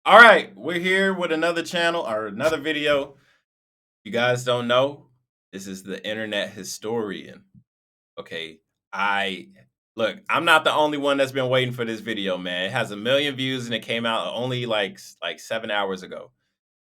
All right, we're here with another channel or another video. You guys don't know, this is the internet historian. Okay, I look, I'm not the only one that's been waiting for this video, man. It has 1 million views and it came out only like 7 hours ago.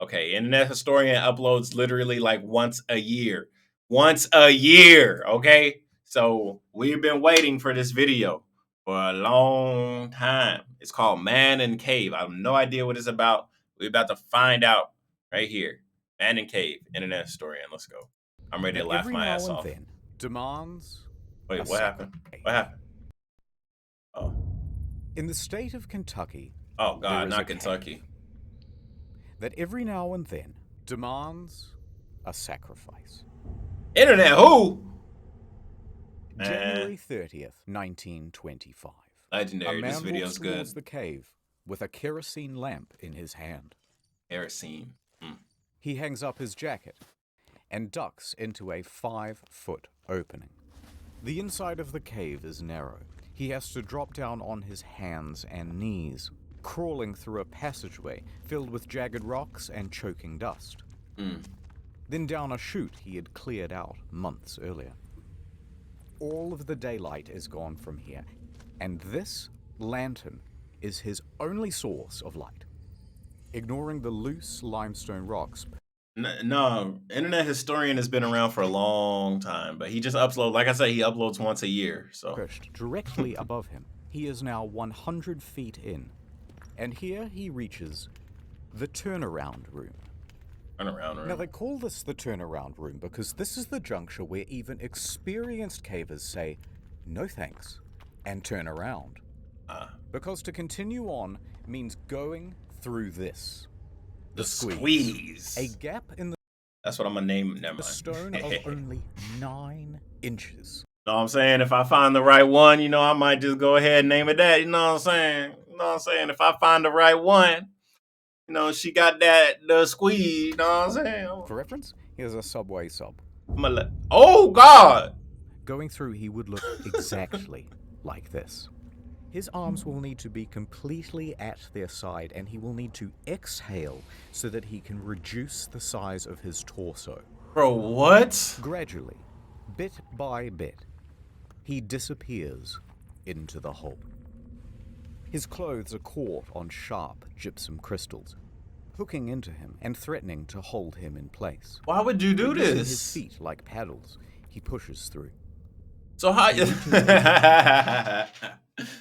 Okay, internet historian uploads literally like once a year. Once a year, okay? So we've been waiting for this video for a long time. It's called Man in Cave. I have no idea what it's about. We're about to find out right here. Man in Cave, internet historian. Let's go. I'm ready to That laugh every my now ass and off. then demands a Wait, what happened? sacrifice. What happened? Oh. In the state of Kentucky, Oh there God, is a not cave Kentucky. that every now and then demands a sacrifice. Internet who? January Man, 30th, 1925. A legendary. This man walks video's towards good. the cave with a kerosene lamp in his hand. Kerosene. He hangs up his jacket and ducks into a 5-foot opening. The inside of the cave is narrow. He has to drop down on his hands and knees, crawling through a passageway filled with jagged rocks and choking dust. Then down a chute he had cleared out months earlier. All of the daylight is gone from here, and this lantern is his only source of light. Ignoring the loose limestone rocks No, internet historian has been around for a long time, but he just uploads. Like I said, he uploads once a year. So pushed directly above him, he is now 100 feet in, and here he reaches the turnaround room. run around. Now, they call this the turnaround room because this is the juncture where even experienced cavers say, no thanks, and turn around. Because to continue on means going through this. The squeeze. A gap in That's what I'm gonna name. Never the mind. stone of only 9 inches. Know what I'm saying? If I find the right one, I might just go ahead and name it that. You know what I'm saying? You know what I'm saying? If I find the right one, she got the squeeze. You know what I'm saying? For reference, here's a Subway sub. Oh God! Going through, he would look exactly like this. His arms will need to be completely at their side, and he will need to exhale so that he can reduce the size of his torso. Bro, what? Gradually, bit by bit, he disappears into the hole. His clothes are caught on sharp gypsum crystals, hooking into him and threatening to hold him in place. Why would you do Using this? his feet like paddles, he pushes through. So how?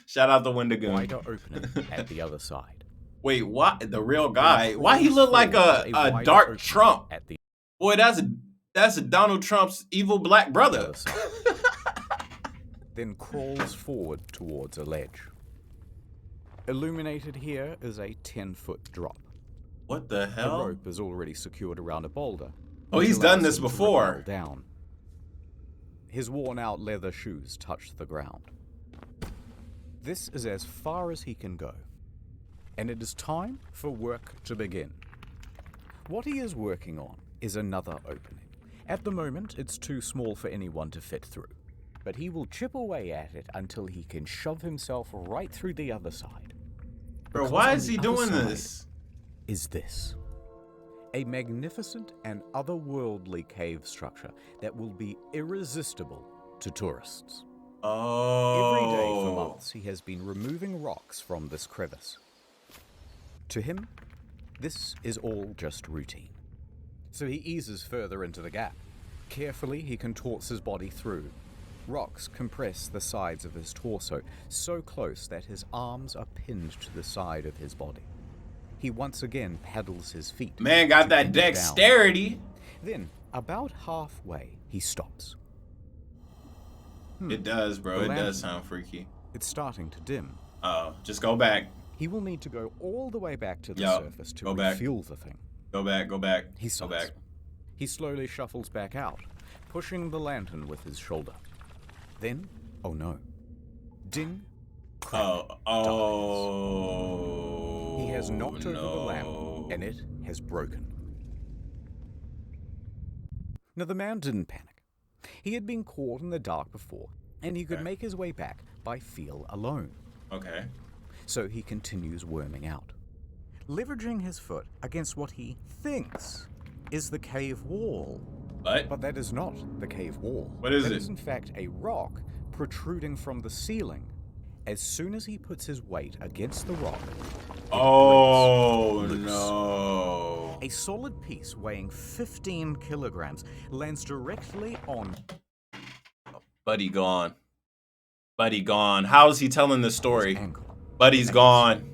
Shout out the Wendigoon. Wider opening at the other side. Wait, what? The real guy? Why he look like a dark Trump? At the Boy, that's Donald Trump's evil black brother. other side. Then crawls forward towards a ledge. Illuminated here is a 10-foot drop. What the A hell? rope is already secured around a boulder. Oh, which he's allows done this him to before. rappel down. His worn-out leather shoes touch the ground. This is as far as he can go, and it is time for work to begin. What he is working on is another opening. At the moment, it's too small for anyone to fit through, but he will chip away at it until he can shove himself right through the other side. Bro, Because why on is the he other doing side this? Is this. A magnificent and otherworldly cave structure that will be irresistible to tourists. Oh. Every day for months, he has been removing rocks from this crevice. To him, this is all just routine. So he eases further into the gap. Carefully, he contorts his body through. Rocks compress the sides of his torso so close that his arms are pinned to the side of his body. He once again paddles his feet. Man got to that pin it down. dexterity. Then, about halfway, he stops. It does, bro. The It lantern. does sound freaky. It's starting to dim. Oh, just go back. He will need to go all the way back to the Yup, surface to go back. refuel the thing. Go back. Go back. He Go sighs. back. He slowly shuffles back out, pushing the lantern with his shoulder. Then, oh no. Ding. Crack. Oh. He has knocked over the no. lamp, and it has broken. Now, the man didn't panic. He had been caught in the dark before, and he could Okay. make his way back by feel alone. Okay. So he continues worming out. leveraging his foot against what he thinks is the cave wall. But But that is not the cave wall. What is That it? is in fact a rock protruding from the ceiling. As soon as he puts his weight against the rock, oh breaks loose. no. A solid piece weighing 15 kilograms lands directly on Buddy gone. Buddy gone. How is he telling this his story? ankle. Buddy's gone.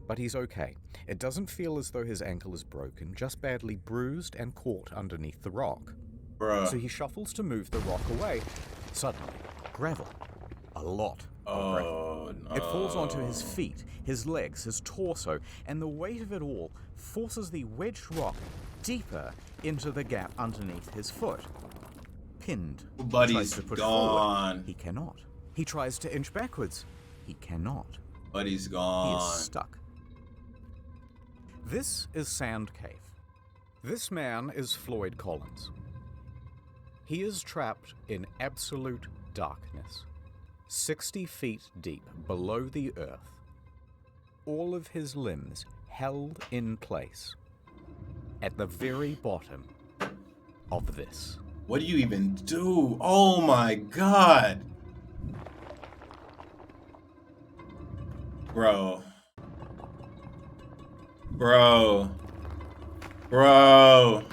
But he's okay. It doesn't feel as though his ankle is broken, just badly bruised and caught underneath the rock. Bruh. So he shuffles to move the rock away. Suddenly, gravel. A lot of gravel. Oh no. It falls onto his feet, his legs, his torso, and the weight of it all forces the wedged rock deeper into the gap underneath his foot. Pinned. He Buddy's tries to push gone. forward. He cannot. He tries to inch backwards. He cannot. Buddy's He gone. is stuck. This is Sand Cave. This man is Floyd Collins. He is trapped in absolute darkness, 60 feet deep below the earth, all of his limbs held in place at the very bottom of this. What do you even do? Oh my god. Bro. Bro. Bro.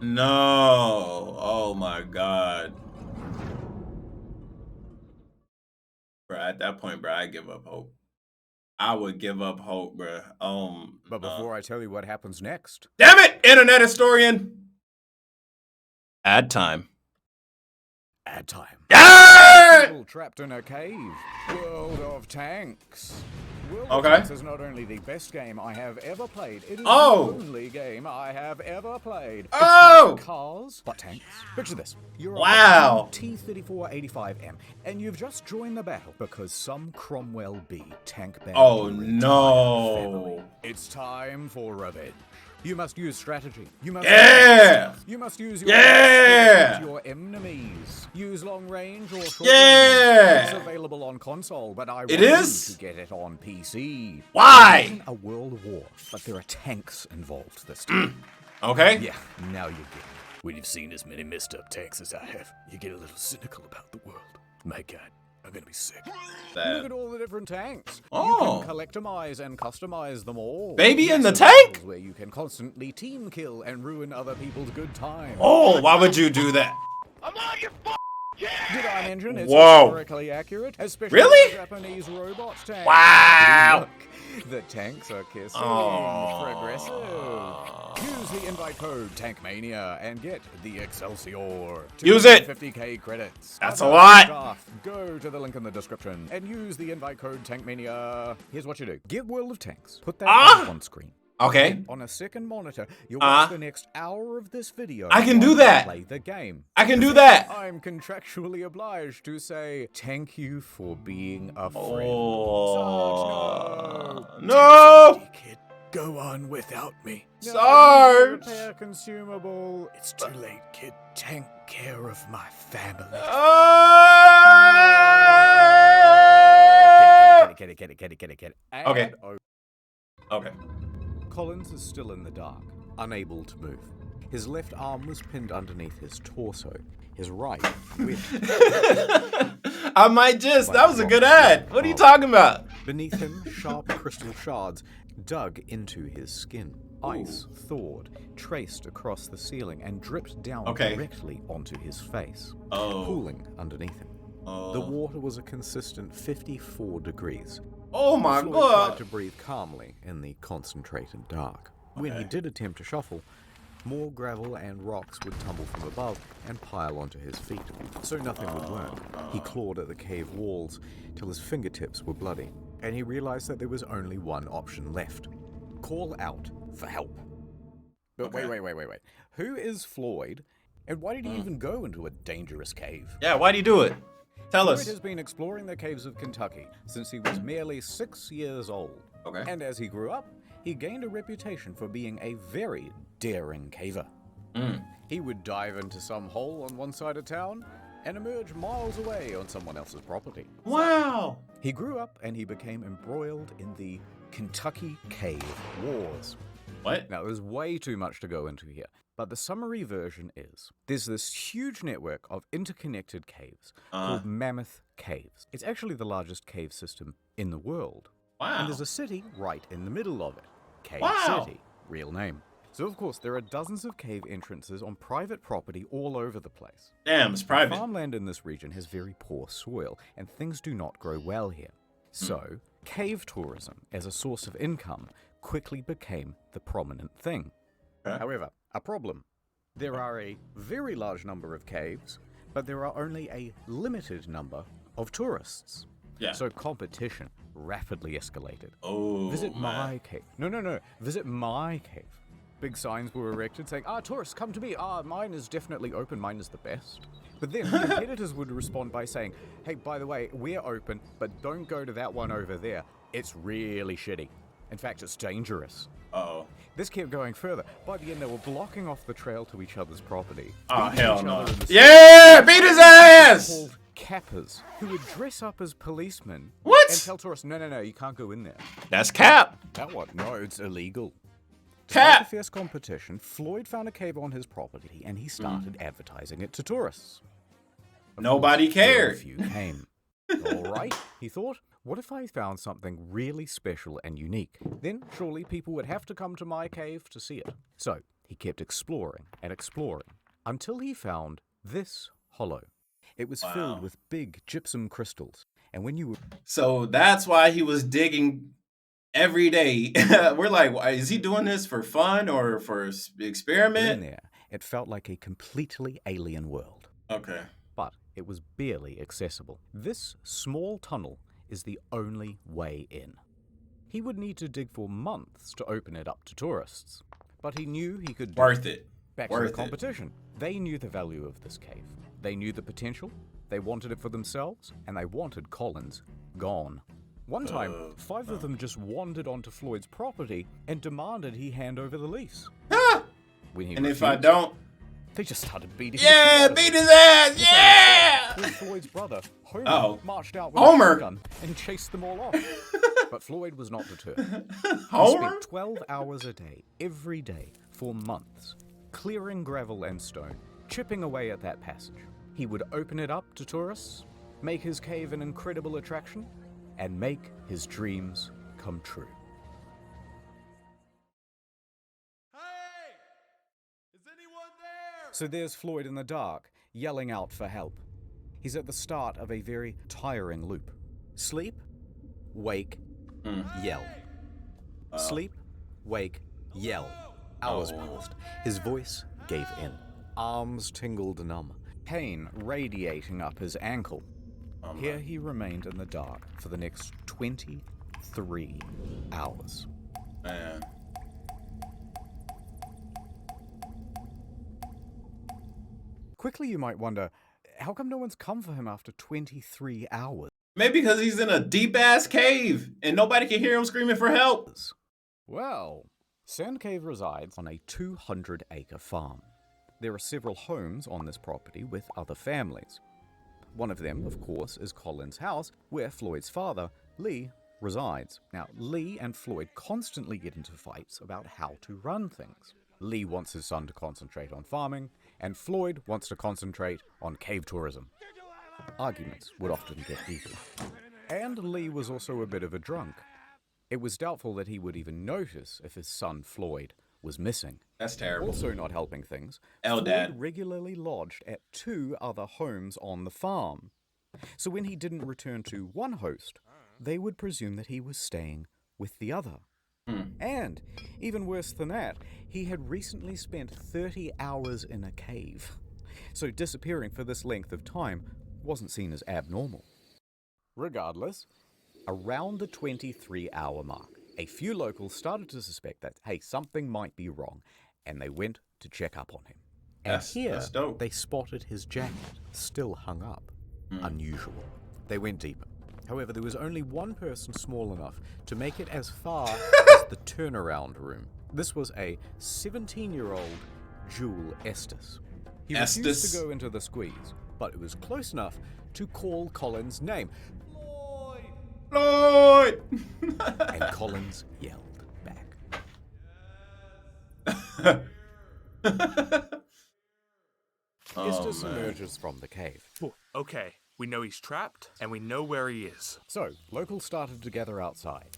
No. Oh my god. Bro, at that point, bro, I give up hope. I would give up hope, bro. But before I tell you what happens next, Damn it, internet historian. Ad time. ad time. Yeah! People trapped in a cave. World of Tanks. World Okay. of Tanks is not only the best game I have ever played, it is Oh. the only game I have ever played. It's Oh. not cars, but tanks. Picture this. You're Wow. a T-3485M, and you've just joined the battle because some Cromwell B tank banned Oh, your no. entire family. It's time for revenge. You must use strategy. You must Yeah. You must use your Yeah. your enemies. Use long range or short Yeah. range. It's available on console, but I want It you is? to get it on PC. Why? Imagine a world war, but there are tanks involved this time. Okay. Yeah, now you get it. When you've seen as many messed up tanks as I have, you get a little cynical about the world. My God, I'm gonna be sick. Look at all the different tanks. Oh. You can collectomize and customize them all. Baby in the Massive tank? battles where you can constantly team kill and ruin other people's good time. Oh, why would you do that? Did I mention it's Whoa. historically accurate? Especially Really? the Japanese robot tank. Wow. Look, the tanks are kissing. Oh. Progressive. Use the invite code TankMania and get the Excelsior. Use it. 50k credits. That's a Other lot. Stuff. Go to the link in the description and use the invite code TankMania. Here's what you do. Get World of Tanks. Put that on one screen. Okay. On a second monitor, you'll watch the next hour of this video. I can do while you that. Play the game. I can do that. I'm contractually obliged to say thank you for being a friend. Oh. Sarge, No. Take it easy, kid. Go on without me. Sarge. Repair consumable. It's too late, kid. Take care of my family. Get it. Okay. And Okay. Collins is still in the dark, unable to move. His left arm was pinned underneath his torso. His right, with I might just. That was a good ad. What are you talking about? beneath him, sharp crystal shards dug into his skin. Ice thawed, traced across the ceiling, and dripped down directly onto his face, cooling underneath him. The water was a consistent 54 degrees. Oh my Floyd god. tried to breathe calmly in the concentrated dark. When he did attempt to shuffle, more gravel and rocks would tumble from above and pile onto his feet, so nothing would work. He clawed at the cave walls till his fingertips were bloody, and he realized that there was only one option left. Call out for help. But wait. Who is Floyd, and why did he even go into a dangerous cave? Yeah, why'd you do it? Tell Floyd us. has been exploring the caves of Kentucky since he was merely 6 years old. Okay. And as he grew up, he gained a reputation for being a very daring caver. He would dive into some hole on one side of town and emerge miles away on someone else's property. Wow. He grew up and he became embroiled in the Kentucky Cave Wars. What? Now, there's way too much to go into here, but the summary version is there's this huge network of interconnected caves called Mammoth Caves. It's actually the largest cave system in the world. Wow. And there's a city right in the middle of it. Cave Wow. City. Real name. So, of course, there are dozens of cave entrances on private property all over the place. Damn, it's private. Farmland in this region has very poor soil, and things do not grow well here. So, cave tourism as a source of income quickly became the prominent thing. Okay. However, a problem. There are a very large number of caves, but there are only a limited number of tourists. Yeah. So competition rapidly escalated. Oh, Visit man. my cave. No. Visit my cave. Big signs were erected saying, tourists, come to me. Mine is definitely open. Mine is the best. But then competitors would respond by saying, hey, by the way, we're open, but don't go to that one over there. It's really shitty. In fact, it's dangerous. Uh-oh. This kept going further. By the end, they were blocking off the trail to each other's property. Oh, beating hell each no. other in the Yeah! Beat his ass! called cappers, who would dress up as policemen What? and tell tourists, no, you can't go in there. That's cap. That one? No, it's illegal. Cap. Despite the fierce competition, Floyd found a cave on his property and he started advertising it to tourists. Of Nobody course, very cared. few came. All right, he thought, what if I found something really special and unique? Then surely people would have to come to my cave to see it. So he kept exploring and exploring until he found this hollow. It was filled with big gypsum crystals, and when you were So that's why he was digging every day. We're like, is he doing this for fun or for in experiment? there, it felt like a completely alien world. Okay. But it was barely accessible. This small tunnel is the only way in. He would need to dig for months to open it up to tourists, but he knew he could do Worth it. Back to Worth the it. competition. They knew the value of this cave. They knew the potential, they wanted it for themselves, and they wanted Collins gone. One time, 5 of them just wandered onto Floyd's property and demanded he hand over the lease. When he And if I refused, don't, they just started beating yeah, the beat his ass. Yeah. Poor Floyd's brother, Homer, Uh-oh. marched out with a Homer. shotgun and chased them all off. But Floyd was not deterred. He Homer? spent 12 hours a day, every day, for months, clearing gravel and stone, chipping away at that passage. He would open it up to tourists, make his cave an incredible attraction, and make his dreams come true. Hey! Is anyone there? So there's Floyd in the dark, yelling out for help. He's at the start of a very tiring loop. Sleep, wake, yell. Sleep, wake, yell. Hours passed. His voice gave in. Arms tingled numb. Pain radiating up his ankle. Here he remained in the dark for the next 23 hours. Man. Quickly you might wonder, how come no one's come for him after 23 hours? Maybe because he's in a deep ass cave and nobody can hear him screaming for help. Well, Sand Cave resides on a 200-acre farm. There are several homes on this property with other families. One of them, of course, is Collins' house, where Floyd's father, Lee, resides. Now, Lee and Floyd constantly get into fights about how to run things. Lee wants his son to concentrate on farming, and Floyd wants to concentrate on cave tourism. Arguments would often get heated. And Lee was also a bit of a drunk. It was doubtful that he would even notice if his son Floyd was missing. That's terrible. Also not helping things, Eldad. Floyd regularly lodged at 2 other homes on the farm. So when he didn't return to one host, they would presume that he was staying with the other. And, even worse than that, he had recently spent 30 hours in a cave. So disappearing for this length of time wasn't seen as abnormal. Regardless, around the 23-hour mark, a few locals started to suspect that, hey, something might be wrong, and they went to check up on him. And here, That's dope. they spotted his jacket, still hung up. Unusual. They went deeper. However, there was only one person small enough to make it as far as the turnaround room. This was a 17-year-old Jewel Estes. He refused Estes. to go into the squeeze, but it was close enough to call Collins' name. Floyd! Floyd! And Collins yelled back. Estes man. emerges from the cave. Okay, we know he's trapped, and we know where he is. So, locals started to gather outside.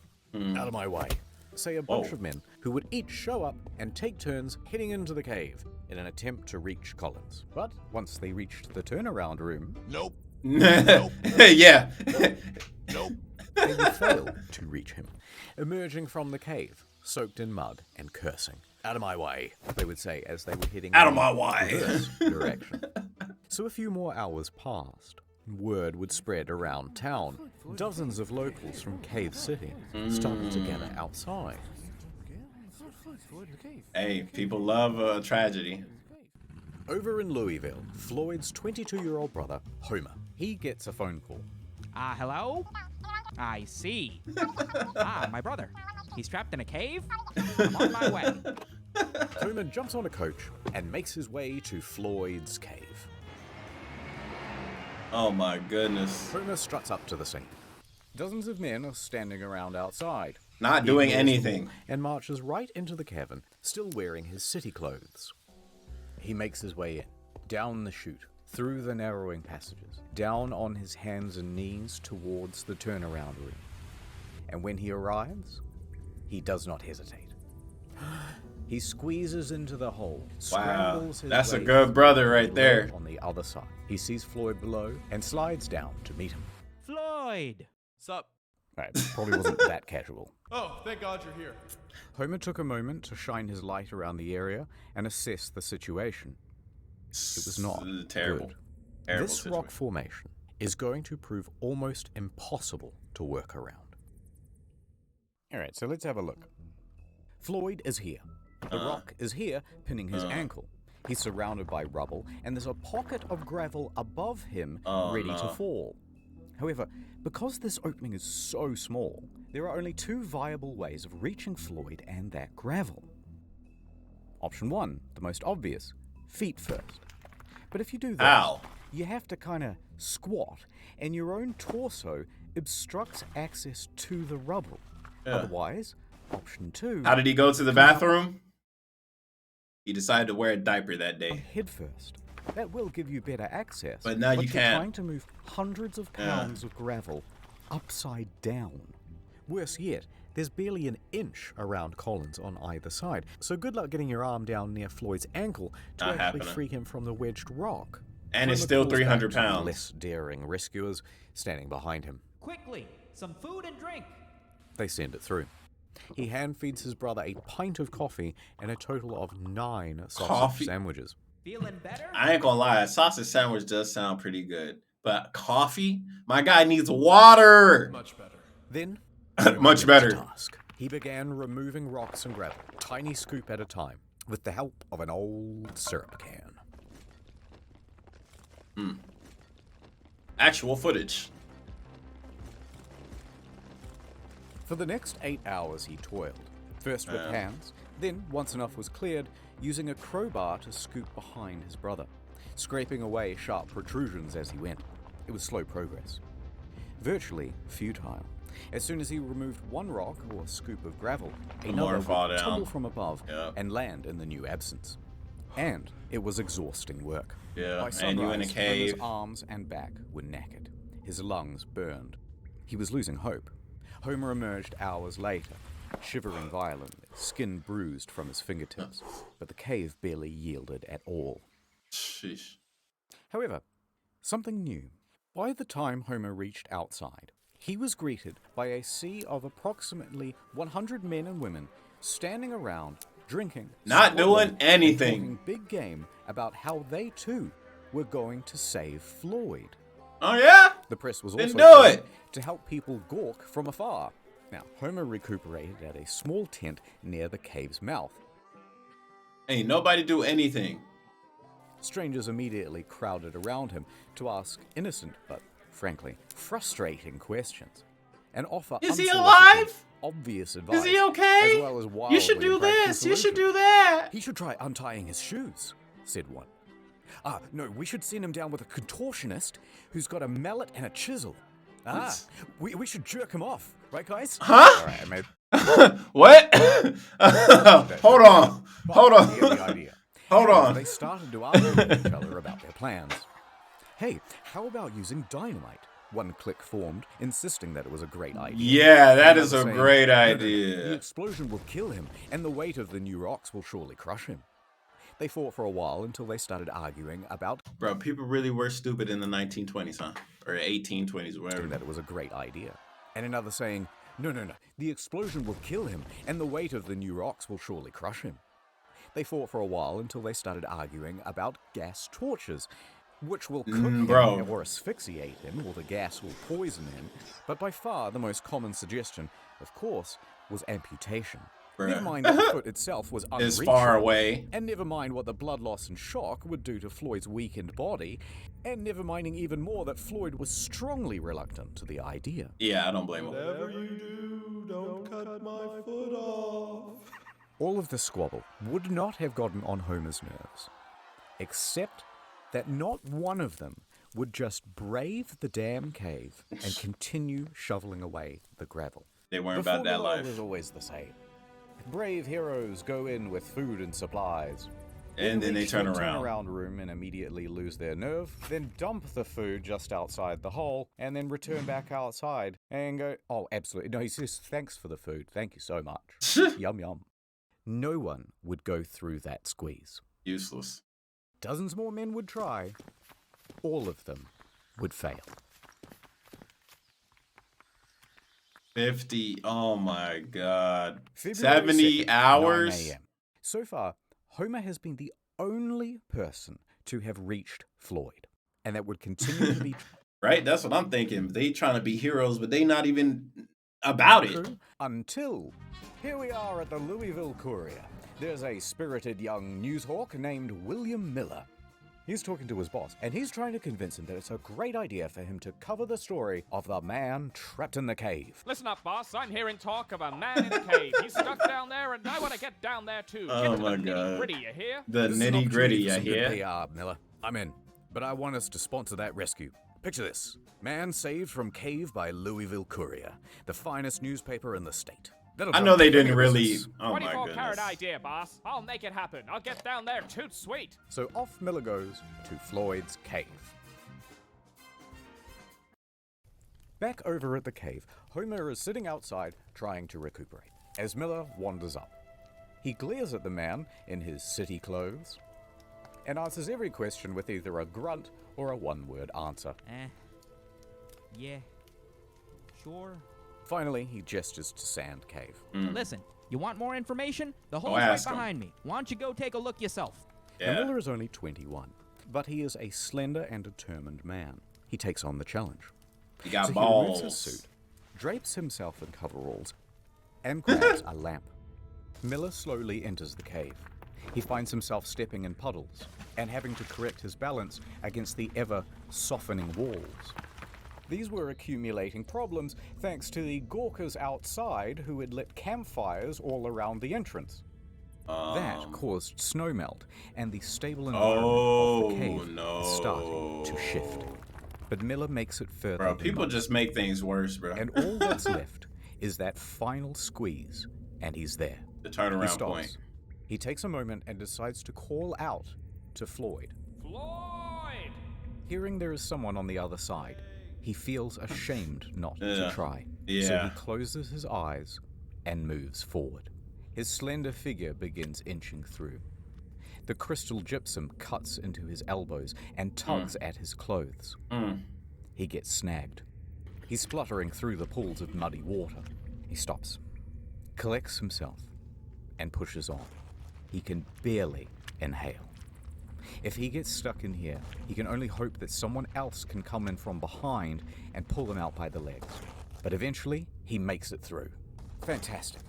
Out of my way, say a bunch Whoa. of men who would each show up and take turns heading into the cave in an attempt to reach Collins. But once they reached the turnaround room, Nope. Yeah. Nope. they would fail to reach him, emerging from the cave, soaked in mud and cursing. Out of my way, they would say as they were heading Out of in my way. reverse direction. So a few more hours passed. Word would spread around town. Dozens of locals from Cave City started to gather outside. Hey, people love a tragedy. Over in Louisville, Floyd's 22-year-old brother, Homer, he gets a phone call. Hello? I see. My brother. He's trapped in a cave? I'm on my way. Homer jumps on a coach and makes his way to Floyd's cave. Oh my goodness. Homer struts up to the scene. Dozens of men are standing around outside. Not He doing ignores them anything. all and marches right into the cavern, still wearing his city clothes. He makes his way in, down the chute, through the narrowing passages, down on his hands and knees towards the turnaround room. And when he arrives, he does not hesitate. He squeezes into the hole, scrambles his That's a way good brother right through there. on the other side. He sees Floyd below and slides down to meet him. Floyd! Sup? Right, probably wasn't that casual. Oh, thank God you're here. Homer took a moment to shine his light around the area and assess the situation. It was not terrible. good. Terrible This situation. rock formation is going to prove almost impossible to work around. Alright, so let's have a look. Floyd is here. The rock is here, pinning his ankle. He's surrounded by rubble, and there's a pocket of gravel above him ready to fall. However, because this opening is so small, there are only two viable ways of reaching Floyd and that gravel. Option 1, the most obvious, feet first. But if you do that, Ow. you have to kind of squat, and your own torso obstructs access to the rubble. Otherwise, option 2, How did he go to the bathroom? He decided to wear a diaper that day. head first. That will give you better access. But now you you're can't. trying to move hundreds of pounds of gravel upside down. Worse yet, there's barely an inch around Collins on either side. So good luck getting your arm down near Floyd's ankle to Not actually happening. free him from the wedged rock. And it's Homer still calls back 300 to the pounds. less daring rescuers standing behind him. Quickly! Some food and drink! They send it through. He hand feeds his brother a pint of coffee and a total of 9 sausage Coffee? sandwiches. Feeling better? I ain't gonna lie, a sausage sandwich does sound pretty good. But coffee? My guy needs water! Much better. Then, Much to better. task. He began removing rocks and gravel, tiny scoop at a time, with the help of an old syrup can. Actual footage. For the next 8 hours, he toiled. First with hands, then, once enough was cleared, using a crowbar to scoop behind his brother, scraping away sharp protrusions as he went. It was slow progress. Virtually futile. As soon as he removed one rock or scoop of gravel, more another fall would down. tumble from above Yep. and land in the new absence. And it was exhausting work. Yeah, By and you in a sunrise, cave. Homer's arms and back were knackered. His lungs burned. He was losing hope. Homer emerged hours later, shivering violently, skin bruised from his fingertips, but the cave barely yielded at all. Sheesh. However, something new. By the time Homer reached outside, he was greeted by a sea of approximately 100 men and women standing around, drinking, Not squabbling, doing anything. and talking big game about how they too were going to save Floyd. Oh yeah? The press was Then also do present it. to help people gawk from afar. Now, Homer recuperated at a small tent near the cave's mouth. Ain't nobody do anything. Strangers immediately crowded around him to ask innocent but, frankly, frustrating questions and offer Is he unsolicited, alive? obvious advice. Is he okay? As well as You should wildly do impractical this. You should solutions. do that. He should try untying his shoes, said one. No, we should send him down with a contortionist who's got a mallet and a chisel, We should jerk him off, right, guys? Huh? All right, I made What? Hold on. the idea. Hold And on. They started to argue with each other about their plans. Hey, how about using dynamite? One clique formed, insisting that it was a great idea. Yeah, that is a Another saying, great "No, no, no, idea. The explosion will kill him, and the weight of the new rocks will surely crush him. They fought for a while until they started arguing about Bro, people really were stupid in the 1920s, huh? Or 1820s, or whatever. that it was a great idea. And another saying, no, the explosion will kill him, and the weight of the new rocks will surely crush him. They fought for a while until they started arguing about gas torches, which will cook him bro. or asphyxiate him, or the gas will poison him. But by far the most common suggestion, of course, was amputation. Bruh. Never mind that the foot itself was It's unreachable. far away. And never mind what the blood loss and shock would do to Floyd's weakened body, and never minding even more that Floyd was strongly reluctant to the idea. Yeah, I don't blame him. Whatever you do, don't cut my foot off. All of the squabble would not have gotten on Homer's nerves, except that not one of them would just brave the damn cave and continue shoveling away the gravel. They weren't The about that formula life. was always the same. Brave heroes go in with food and supplies. And then they reach turn the around. turnaround room and immediately lose their nerve, then dump the food just outside the hole, and then return back outside and go, oh, absolutely. No, he says, thanks for the food. Thank you so much. Yum, yum. No one would go through that squeeze. Useless. Dozens more men would try. All of them would fail. 50. Oh my God. February 70 2nd, hours? 9 a.m. So far, Homer has been the only person to have reached Floyd, and that would continue to be Right? That's what I'm thinking. They trying to be heroes, but they not even about it. true until here we are at the Louisville Courier. There's a spirited young newshawk named William Miller. He's talking to his boss, and he's trying to convince him that it's a great idea for him to cover the story of the man trapped in the cave. Listen up, boss. I'm hearing talk of a man in a cave. He's stuck down there, and I want to get down there too. Oh Get to my the God. nitty-gritty, you hear? The This is an nitty gritty, opportunity I for some good hear. PR, Miller. I'm in, but I want us to sponsor that rescue. Picture this. Man saved from cave by Louisville Courier, the finest newspaper in the state. That'll I drum know up they plenty didn't of really. business. Oh my 24 carat goodness. idea, boss. I'll make it happen. I'll get down there toot sweet. So off Miller goes to Floyd's cave. Back over at the cave, Homer is sitting outside trying to recuperate as Miller wanders up. He glares at the man in his city clothes and answers every question with either a grunt or a one-word answer. Yeah. Sure. Finally, he gestures to Sand Cave. Listen, you want more information? The hole's ask right him. behind me. Why don't you go take a look yourself? Now, Yeah. Miller is only 21, but he is a slender and determined man. He takes on the challenge. He got So he removes his balls. suit, drapes himself in coveralls, and grabs a lamp. Miller slowly enters the cave. He finds himself stepping in puddles and having to correct his balance against the ever-softening walls. These were accumulating problems thanks to the gawkers outside who had lit campfires all around the entrance. That caused snowmelt, and the stable environment of the cave no. started to shift. But Miller makes it further. Bro, than people most. just make things worse, bro. And all that's left is that final squeeze, and he's there. The He turnaround stops. point. He takes a moment and decides to call out to Floyd. Floyd! Hearing there is someone on the other side, he feels ashamed not to Yeah. try. So Yeah. he closes his eyes and moves forward. His slender figure begins inching through. The crystal gypsum cuts into his elbows and tugs at his clothes. He gets snagged. He's spluttering through the pools of muddy water. He stops, collects himself, and pushes on. He can barely inhale. If he gets stuck in here, he can only hope that someone else can come in from behind and pull him out by the legs. But eventually, he makes it through. Fantastic.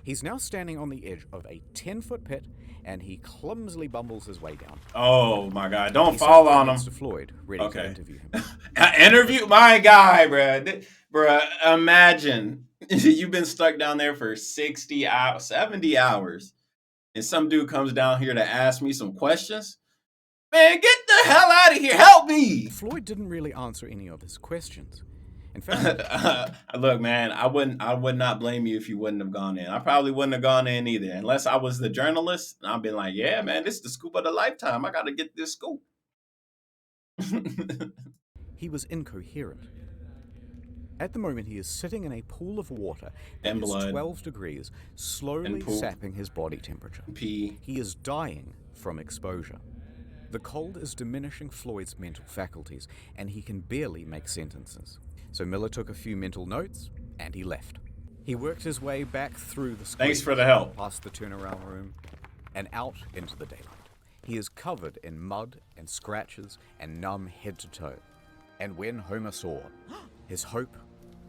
He's now standing on the edge of a 10-foot pit, and he clumsily bumbles his way down. Oh my God! Don't He fall sits on next him. to Floyd, ready to Okay. interview him. Interview my guy, bruh. Bruh, imagine you've been stuck down there for 60 hours, 70 hours, and some dude comes down here to ask me some questions. Man, get the hell out of here! Help me! Floyd didn't really answer any of his questions. In fact, Look, man, I would not blame you if you wouldn't have gone in. I probably wouldn't have gone in either, unless I was the journalist. And I've been like, yeah, man, this is the scoop of the lifetime. I got to get this scoop. he was incoherent. At the moment, he is sitting in a pool of water that And is blood. 12 degrees, slowly And poop. sapping his body temperature. Pee. He is dying from exposure. The cold is diminishing Floyd's mental faculties, and he can barely make sentences. So Miller took a few mental notes, and he left. He worked his way back through the Thanks squeeze, for the help. past the turnaround room, and out into the daylight. He is covered in mud and scratches and numb head to toe. And when Homer saw, his hope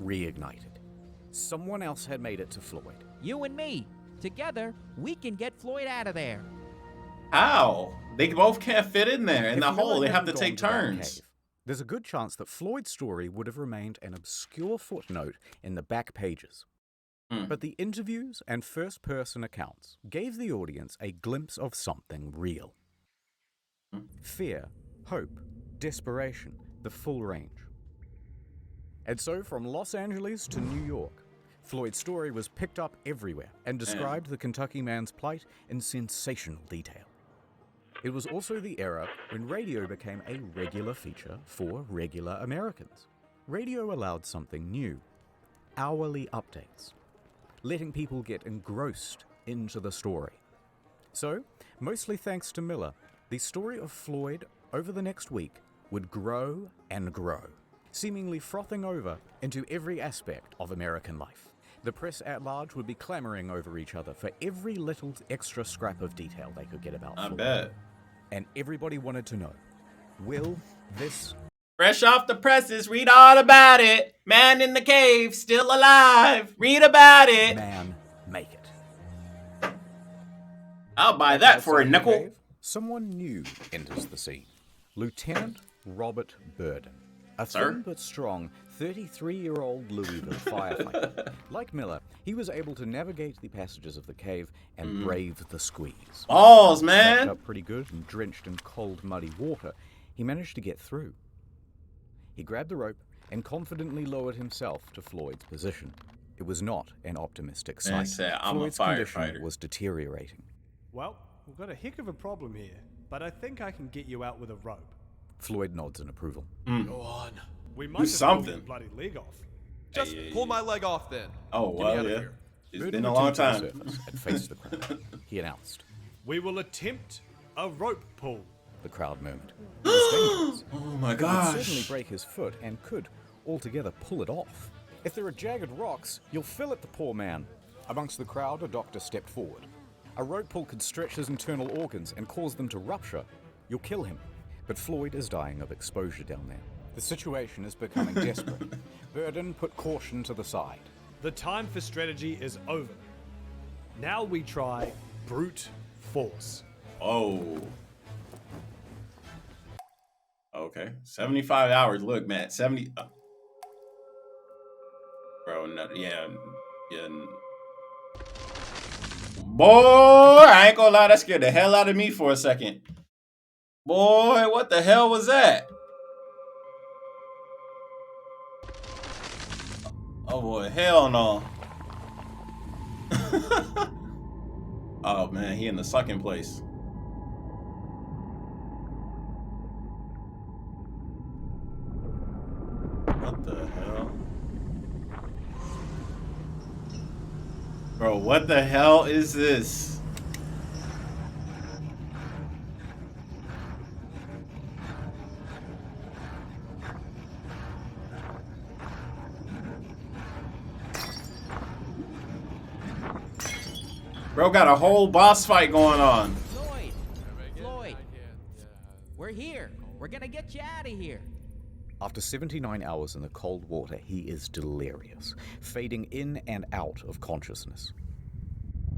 reignited. Someone else had made it to Floyd. You and me. Together, we can get Floyd out of there. How? They both can't fit in there in If the Miller hole. They have hadn't to gone take that turns. cave, there's a good chance that Floyd's story would have remained an obscure footnote in the back pages. But the interviews and first-person accounts gave the audience a glimpse of something real. Fear, hope, desperation, the full range. And so from Los Angeles to New York, Floyd's story was picked up everywhere and described the Kentucky man's plight in sensational detail. It was also the era when radio became a regular feature for regular Americans. Radio allowed something new, hourly updates, letting people get engrossed into the story. So, mostly thanks to Miller, the story of Floyd over the next week would grow and grow, seemingly frothing over into every aspect of American life. The press at large would be clamoring over each other for every little extra scrap of detail they could get about I Floyd. bet. And everybody wanted to know, will this Fresh off the presses, read all about it. Man in the cave, still alive. Read about it. man make it? I'll buy that for a Outside the nickel. cave, someone new enters the scene. Lieutenant Robert Burden, a Sir? thin but strong 33-year-old Louisville firefighter. Like Miller, he was able to navigate the passages of the cave and brave the squeeze. Balls, Packed man. up pretty good and drenched in cold, muddy water, he managed to get through. He grabbed the rope and confidently lowered himself to Floyd's position. It was not an optimistic Man sight. said, "I'm a Floyd's condition firefighter." was deteriorating. Well, we've got a heck of a problem here, but I think I can get you out with a rope. Floyd nods in approval. Go on. We might Do just pull your something. bloody leg off. Just pull my leg off then. Oh, Get me well, out of yeah. here. It's Burden been a long returned to time. the surface and faced the crowd. He announced. We will attempt a rope pull. The crowd murmured. It was dangerous. Oh my It would certainly gosh. break his foot and could altogether pull it off. If there are jagged rocks, you'll fillet the poor man. Amongst the crowd, a doctor stepped forward. A rope pull could stretch his internal organs and cause them to rupture. You'll kill him. But Floyd is dying of exposure down there. The situation is becoming desperate. Burden put caution to the side. The time for strategy is over. Now we try brute force. Oh. Okay. 75 hours. Look, man. 70. Bro, no, yeah. Boy, I ain't gonna lie. That scared the hell out of me for a second. Boy, what the hell was that? Oh boy, hell no. Oh man, he in the sucking place. What the hell? Bro, what the hell is this? Bro got a whole boss fight going on. Floyd, we're here. We're gonna get you out of here. After 79 hours in the cold water, he is delirious, fading in and out of consciousness.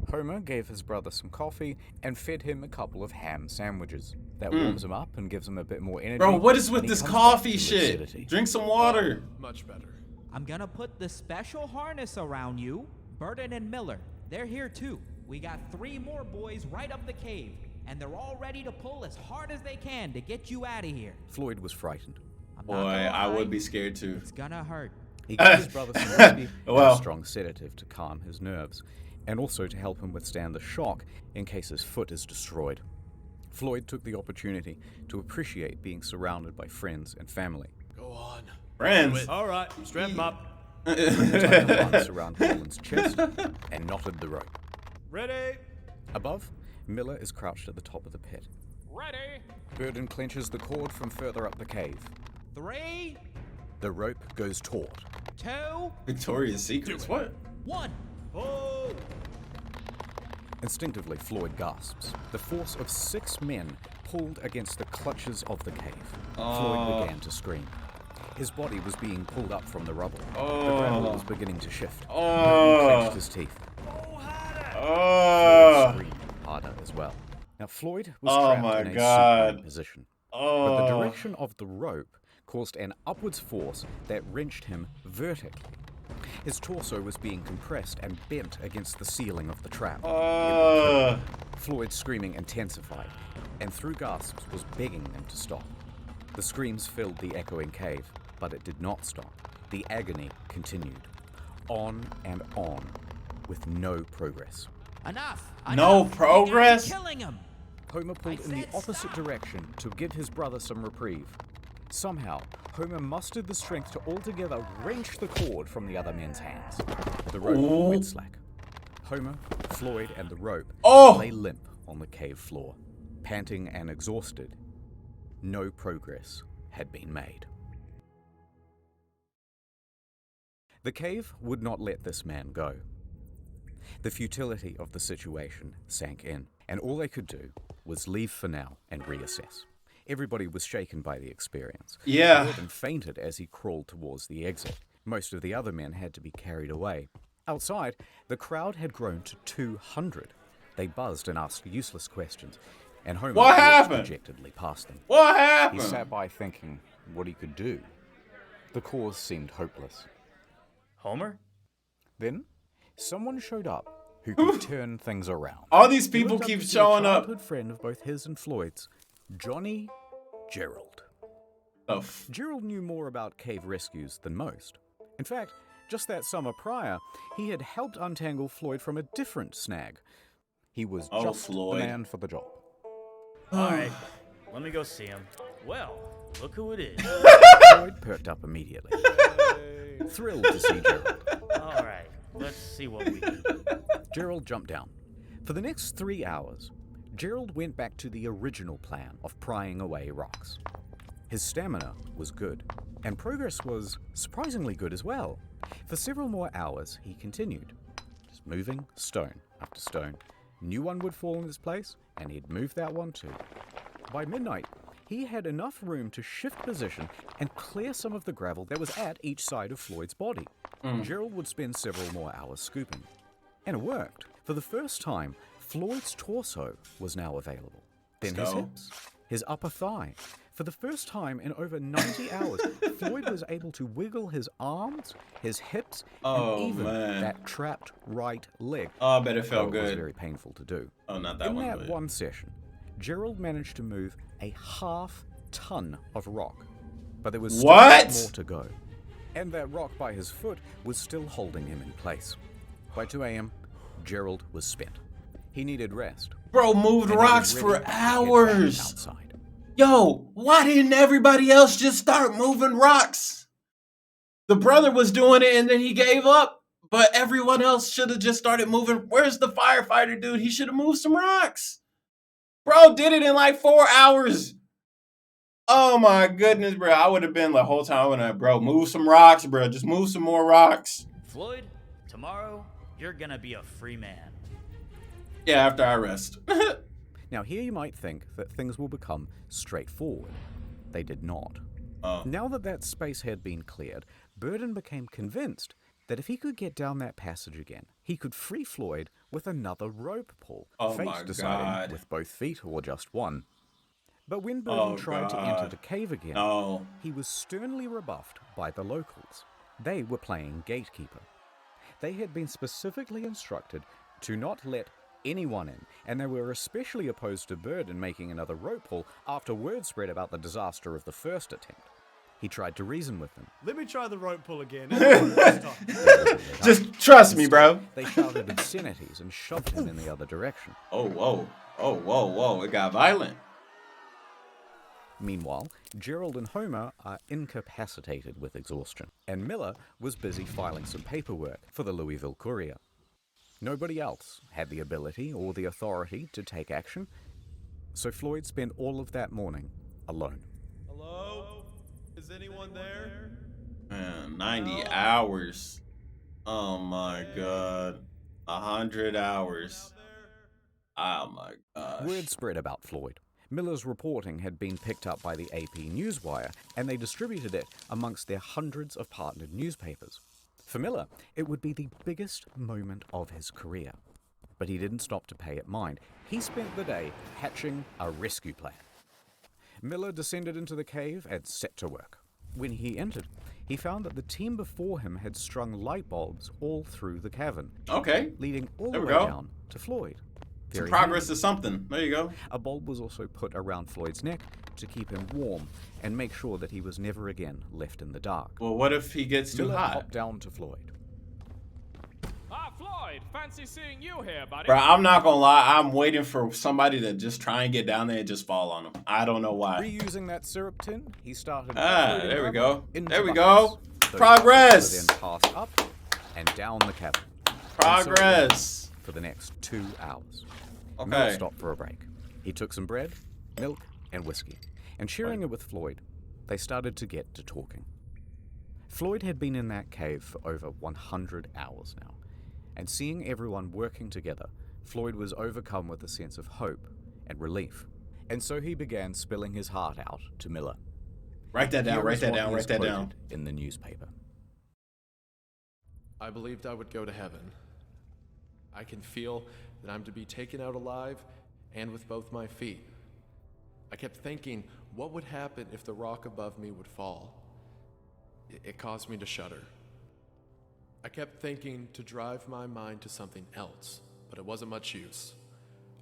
Homer gave his brother some coffee and fed him a couple of ham sandwiches. That warms him up and gives him a bit more energy. Bro, what is with and he this comes back coffee to shit? lucidity. Drink some water. Much better. I'm gonna put the special harness around you. Burden and Miller, they're here too. We got 3 more boys right up the cave, and they're all ready to pull as hard as they can to get you out of here. Floyd was frightened. I'm Boy, not gonna I lie, would be scared too. It's gonna hurt. He gave his brother some whiskey and Well. a strong sedative to calm his nerves, and also to help him withstand the shock in case his foot is destroyed. Floyd took the opportunity to appreciate being surrounded by friends and family. Go on. Friends. All right, strap him up. Tied a harness around Holland's chest and knotted the rope. Ready? Above, Miller is crouched at the top of the pit. Ready? Burden clenches the cord from further up the cave. 3, The rope goes taut. 2, Victoria's Secrets. What? 1. Oh! Instinctively, Floyd gasps. The force of 6 men pulled against the clutches of the cave. Floyd began to scream. His body was being pulled up from the rubble. The gravel was beginning to shift. Burden clenched his teeth. Floyd screamed harder as well. Now, Floyd was trapped in a supine position. But the direction of the rope caused an upwards force that wrenched him vertically. His torso was being compressed and bent against the ceiling of the trap. Floyd's screaming intensified, and through gasps was begging them to stop. The screams filled the echoing cave, but it did not stop. The agony continued. On and on, with no progress. Enough! No Enough! progress? You guys are killing him! Homer pulled in the said opposite direction to give his brother some reprieve. Somehow, Homer mustered the strength to altogether wrench the cord from the other men's hands. The rope went slack. Homer, Floyd, and the rope lay limp on the cave floor, panting and exhausted. No progress had been made. The cave would not let this man go. The futility of the situation sank in, and all they could do was leave for now and reassess. Everybody was shaken by the experience. Yeah. Gordon fainted as he crawled towards the exit. Most of the other men had to be carried away. Outside, the crowd had grown to 200. They buzzed and asked useless questions, and Homer What walked happened? dejectedly past them. What He happened? sat by thinking what he could do. The cause seemed hopeless. Homer? Then, someone showed up who could turn things around. All these He people looked up keep to see a showing up. childhood friend of both his and Floyd's, Johnny Gerald. Oh, Gerald knew more about cave rescues than most. In fact, just that summer prior, he had helped untangle Floyd from a different snag. He was just Floyd. the man for the job. All right, let me go see him. Well, look who it is. Floyd perked up immediately, thrilled to see Gerald. All right, let's see what we can do. Gerald jumped down. For the next 3 hours, Gerald went back to the original plan of prying away rocks. His stamina was good, and progress was surprisingly good as well. For several more hours, he continued, just moving stone after stone. New one would fall in its place, and he'd move that one too. By midnight, he had enough room to shift position and clear some of the gravel that was at each side of Floyd's body. Gerald would spend several more hours scooping. And it worked. For the first time, Floyd's torso was now available. Then his So? hips, his upper thigh. For the first time in over 90 hours, Floyd was able to wiggle his arms, his hips, Oh, and even man. that trapped right leg. I bet it though felt it was good. very painful to do. Oh, not that In one. that but- one session, Gerald managed to move a half-ton of rock. But there was still What? more to go. And that rock by his foot was still holding him in place. By 2 a.m., Gerald was spent. He needed rest. Bro moved and he was rocks ready for to get back hours. outside. Yo, why didn't everybody else just start moving rocks? The brother was doing it and then he gave up, but everyone else should have just started moving. Where's the firefighter dude? He should have moved some rocks. Bro did it in like 4 hours. Oh my goodness, bro. I would have been the whole time when bro, move some rocks, bro. Just move some more rocks. Floyd, tomorrow you're gonna be a free man. Yeah, after I rest. Now, here you might think that things will become straightforward. They did not. Now that space had been cleared, Burden became convinced that if he could get down that passage again, he could free Floyd with another rope pull. Oh Fate my deciding God. with both feet or just one. But when Burden Oh tried to enter God. the cave again, No. he was sternly rebuffed by the locals. They were playing gatekeeper. They had been specifically instructed to not let anyone in, and they were especially opposed to Burden making another rope pull after word spread about the disaster of the first attempt. He tried to reason with them. Let me try the rope pull again. This time. Just trust me, bro. They shouted obscenities and shoved him in the other direction. Oh, whoa. Oh, whoa, whoa. It got violent. Meanwhile, Gerald and Homer are incapacitated with exhaustion, and Miller was busy filing some paperwork for the Louisville Courier. Nobody else had the ability or the authority to take action, so Floyd spent all of that morning alone. Hello? Is anyone there? Man, 90 hours. Oh my god. 100 hours. Oh my gosh. Word spread about Floyd. Miller's reporting had been picked up by the AP Newswire, and they distributed it amongst their hundreds of partnered newspapers. For Miller, it would be the biggest moment of his career. But he didn't stop to pay it mind. He spent the day hatching a rescue plan. Miller descended into the cave and set to work. When he entered, he found that the team before him had strung light bulbs all through the cavern, Okay. leading all There the we way go. down to Floyd. Some Very progress handy. is something. There you go. A bulb was also put around Floyd's neck to keep him warm and make sure that he was never again left in the dark. Well, what if he gets too Miller hot? hopped down to Floyd. Ah, Floyd, fancy seeing you here, buddy. Bro, I'm not gonna lie. I'm waiting for somebody to just try and get down there and just fall on him. I don't know why. Reusing that syrup tin, he started. Ah, uploading there we rubber go. into There we buckets. go. Those Progress. buckets were then passed up and down the cavern. And so Progress. for the next 2 hours. Miller Okay. stopped for a break. He took some bread, milk, and whiskey, and sharing it with Floyd, they started to get to talking. Floyd had been in that cave for over 100 hours now, and seeing everyone working together, Floyd was overcome with a sense of hope and relief. And so he began spilling his heart out to Miller. Write that down. Here Write is that what down. he Write is that down. quoted in the newspaper. I believed I would go to heaven. I can feel that I'm to be taken out alive and with both my feet. I kept thinking, what would happen if the rock above me would fall? It caused me to shudder. I kept thinking to drive my mind to something else, but it wasn't much use.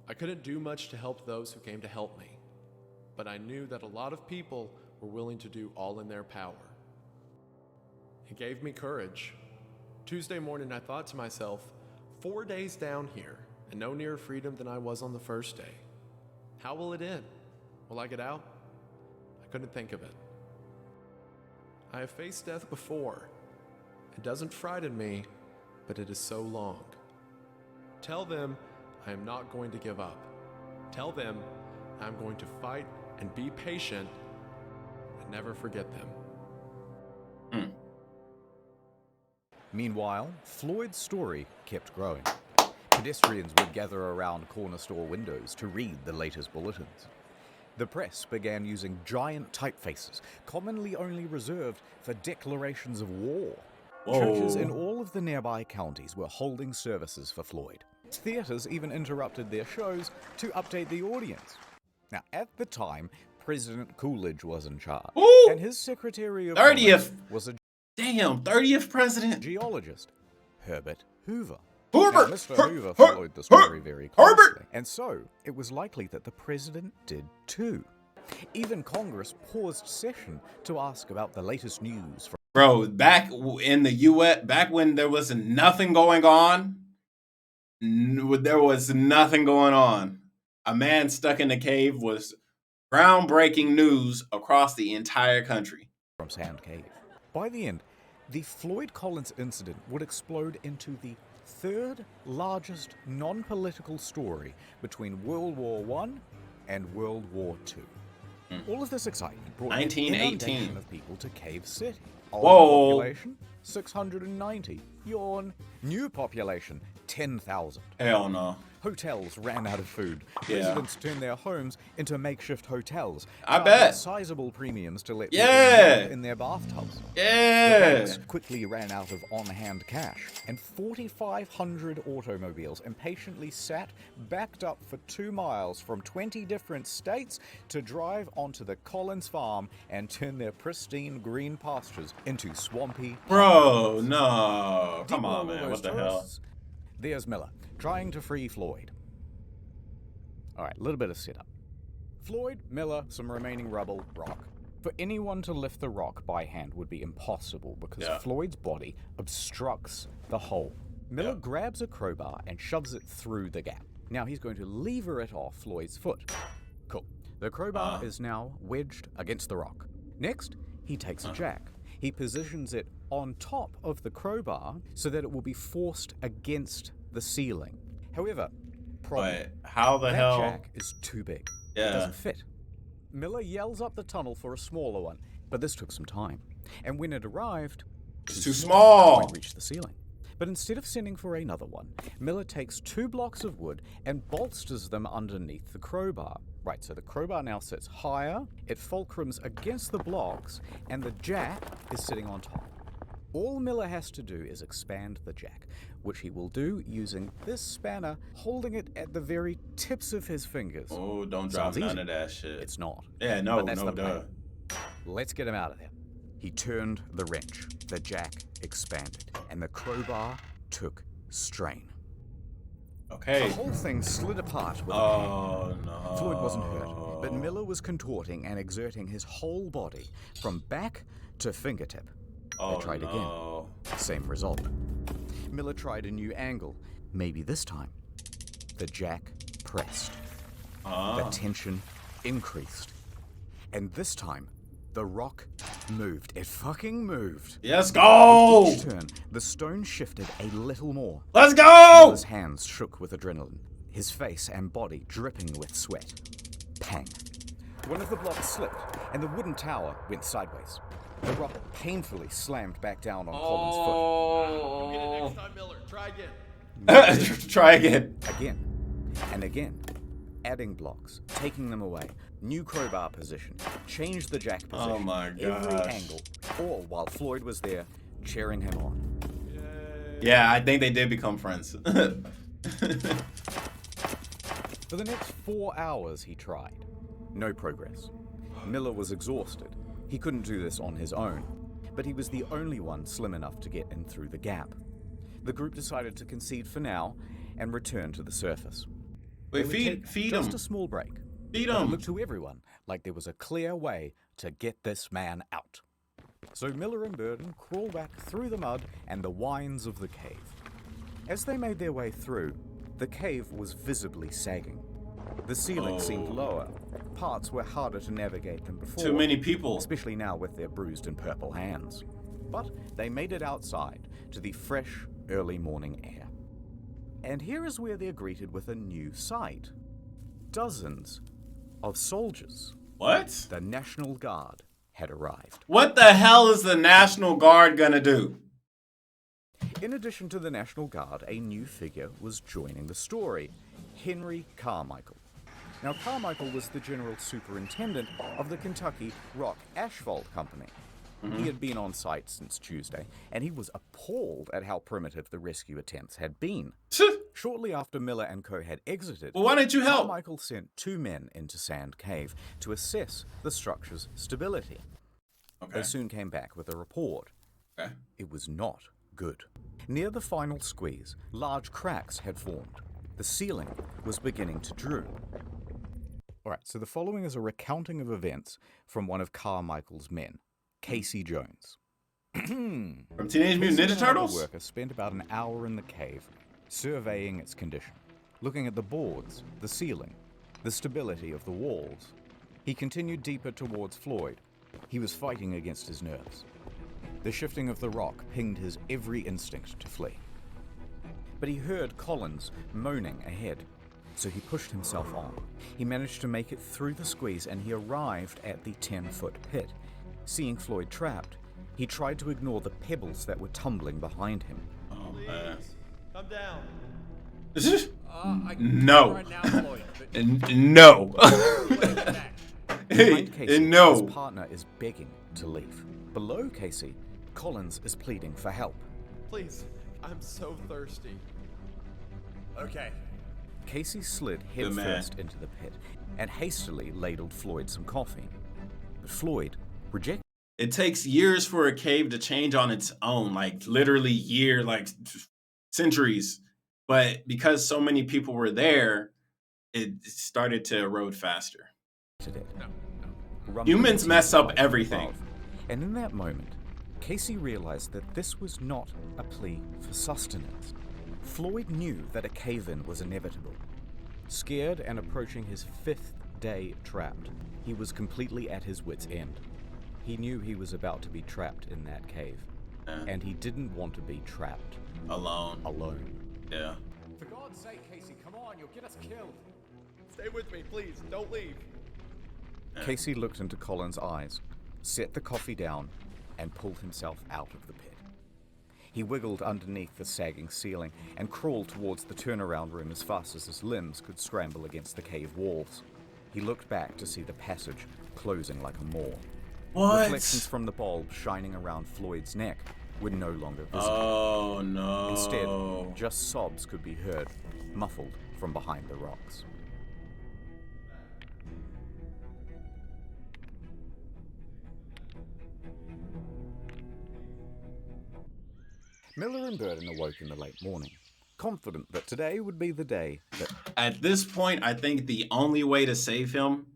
I couldn't do much to help those who came to help me, but I knew that a lot of people were willing to do all in their power. It gave me courage. Tuesday morning, I thought to myself, 4 days down here, and no nearer freedom than I was on the first day. How will it end? Will I get out? I couldn't think of it. I have faced death before. It doesn't frighten me, but it is so long. Tell them I am not going to give up. Tell them I'm going to fight and be patient and never forget them. Meanwhile, Floyd's story kept growing. Pedestrians would gather around corner store windows to read the latest bulletins. The press began using giant typefaces, commonly only reserved for declarations of war. Whoa. Churches in all of the nearby counties were holding services for Floyd. Theaters even interrupted their shows to update the audience. Now, at the time, President Coolidge was in charge, Ooh! and his Secretary of 30th. Commerce was a Damn, 30th president. geologist, Herbert Hoover. Hoover! Now, Mr. Her- Hoover her- followed the story very closely, Herbert! and so it was likely that the president did too. Even Congress paused session to ask about the latest news from Bro, back in the U.S., back when there was nothing going on, there was nothing going on. A man stuck in a cave was groundbreaking news across the entire country. Sand Cave. By the end, the Floyd Collins incident would explode into the third largest non-political story between World War I and World War II. All of this excitement brought an 1918. inundation of people to Cave City. Old Whoa. population, 690. Yawn. New population, 10,000. Hell no. Hotels ran out of food. Yeah. Residents turned their homes into makeshift hotels. I charging bet. Sizable premiums to let Yeah. people live in their bathtubs. The Yeah. banks quickly ran out of on-hand cash, and 4,500 automobiles impatiently sat backed up for 2 miles from 20 different states to drive onto the Collins farm and turn their pristine green pastures into swampy. Bro, no. Deep Come below on, all man. those What the hell? tourists, there's Miller, trying to free Floyd. All right, a little bit of setup. Floyd, Miller, some remaining rubble, rock. For anyone to lift the rock by hand would be impossible because Yeah. Floyd's body obstructs the hole. Miller grabs a crowbar and shoves it through the gap. Now he's going to lever it off Floyd's foot. Cool. The crowbar is now wedged against the rock. Next, he takes a jack. He positions it on top of the crowbar so that it will be forced against the ceiling. However, problem, But how the that hell? jack is too big. It Yeah. doesn't fit. Miller yells up the tunnel for a smaller one, but this took some time. And when it arrived, It's too small. Floyd reached the ceiling. But instead of sending for another one, Miller takes 2 blocks of wood and bolsters them underneath the crowbar. Right, so the crowbar now sits higher, it fulcrums against the blocks, and the jack is sitting on top. All Miller has to do is expand the jack, which he will do using this spanner, holding it at the very tips of his fingers. Oh, don't drop Sounds none easy. of that shit. It's not. Yeah, no, But that's no, the duh. plan. Let's get him out of there. He turned the wrench, the jack expanded, and the crowbar took strain. Okay. The whole thing slid apart with a Oh no. Floyd wasn't hurt, but Miller was contorting and exerting his whole body from back to fingertip. Oh, tried again. no. Same result. Miller tried a new angle. Maybe this time, the jack pressed. The tension increased. And this time, the rock moved. It fucking moved. Let's go. Each turn, the stone shifted a little more. Let's go. Miller's hands shook with adrenaline, his face and body dripping with sweat. Pang. One of the blocks slipped, and the wooden tower went sideways. The rock painfully slammed back down on Colin's Get it next time, Miller. Try again. Try again. foot. Again and again. Adding blocks, taking them away, new crowbar position, change the jack position, Oh my every gosh. angle, all while Floyd was there cheering him on. Yeah, I think they did become friends. For the next 4 hours, he tried. No progress. Miller was exhausted. He couldn't do this on his own, but he was the only one slim enough to get in through the gap. The group decided to concede for now and return to the surface. Wait, They would take feed just him. a small break. Feed But it him. looked to everyone like there was a clear way to get this man out. So Miller and Burden crawled back through the mud and the wines of the cave. As they made their way through, the cave was visibly sagging. The ceiling seemed lower. Parts were harder to navigate than before. Too many people. Especially now with their bruised and purple hands. But they made it outside to the fresh, early morning air. And here is where they're greeted with a new sight. Dozens of soldiers. What? The National Guard had arrived. What the hell is the National Guard gonna do? In addition to the National Guard, a new figure was joining the story. Henry Carmichael. Now, Carmichael was the general superintendent of the Kentucky Rock Asphalt Company. He had been on site since Tuesday, and he was appalled at how primitive the rescue attempts had been. Shortly after Miller and Co. had exited, Well, why didn't you help? Carmichael sent 2 men into Sand Cave to assess the structure's stability. Okay. They soon came back with a report. Okay. It was not good. Near the final squeeze, large cracks had formed. The ceiling was beginning to droop. Alright, so the following is a recounting of events from one of Carmichael's men, Casey Jones. From Teenage Mutant Ninja Casey and another Turtles? worker spent about an hour in the cave, surveying its condition, looking at the boards, the ceiling, the stability of the walls. He continued deeper towards Floyd. He was fighting against his nerves. The shifting of the rock pinged his every instinct to flee. But he heard Collins moaning ahead, so he pushed himself on. He managed to make it through the squeeze and he arrived at the 10-foot pit. Seeing Floyd trapped, he tried to ignore the pebbles that were tumbling behind him. Oh, man. Come down. No. Right now, Floyd. But No. Behind Casey, No. his partner is begging to leave. Below Casey, Collins is pleading for help. please, I'm so thirsty. Okay. Casey slid Good man. headfirst into the pit and hastily ladled Floyd some coffee. But Floyd rejected. It takes years for a cave to change on its own, like literally centuries. But because so many people were there, it started to erode faster. it. No, rumbling Humans mess up above. everything. And in that moment, Casey realized that this was not a plea for sustenance. Floyd knew that a cave-in was inevitable. Scared and approaching his 5th day trapped, he was completely at his wit's end. He knew he was about to be trapped in that cave, and he didn't want to be trapped alone. Yeah. For God's sake, Casey, come on, you'll get us killed. Stay with me, please. Don't leave. Casey looked into Colin's eyes, set the coffee down, and pulled himself out of the pit. He wiggled underneath the sagging ceiling and crawled towards the turnaround room as fast as his limbs could scramble against the cave walls. He looked back to see the passage closing like a maw. What? Reflections from the bulb shining around Floyd's neck were no longer visible. Oh no. Instead, just sobs could be heard, muffled from behind the rocks. Miller and Burden awoke in the late morning, confident that today would be the day that... At this point, I think the only way to save him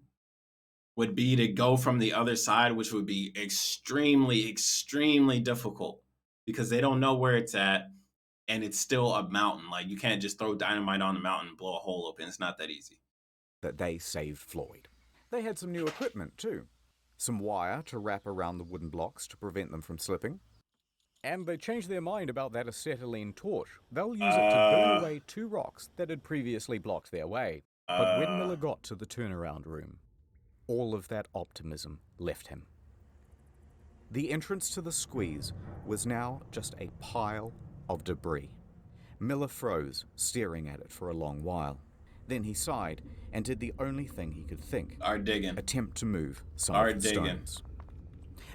would be to go from the other side, which would be extremely, extremely difficult because they don't know where it's at and it's still a mountain. Like, you can't just throw dynamite on the mountain and blow a hole open. It's not that easy. that they saved Floyd. They had some new equipment too. Some wire to wrap around the wooden blocks to prevent them from slipping. And they changed their mind about that acetylene torch. They'll use it to burn away 2 rocks that had previously blocked their way. But when Miller got to the turnaround room, all of that optimism left him. The entrance to the squeeze was now just a pile of debris. Miller froze, staring at it for a long while. Then he sighed and did the only thing he could think. Attempt to move some of the stones.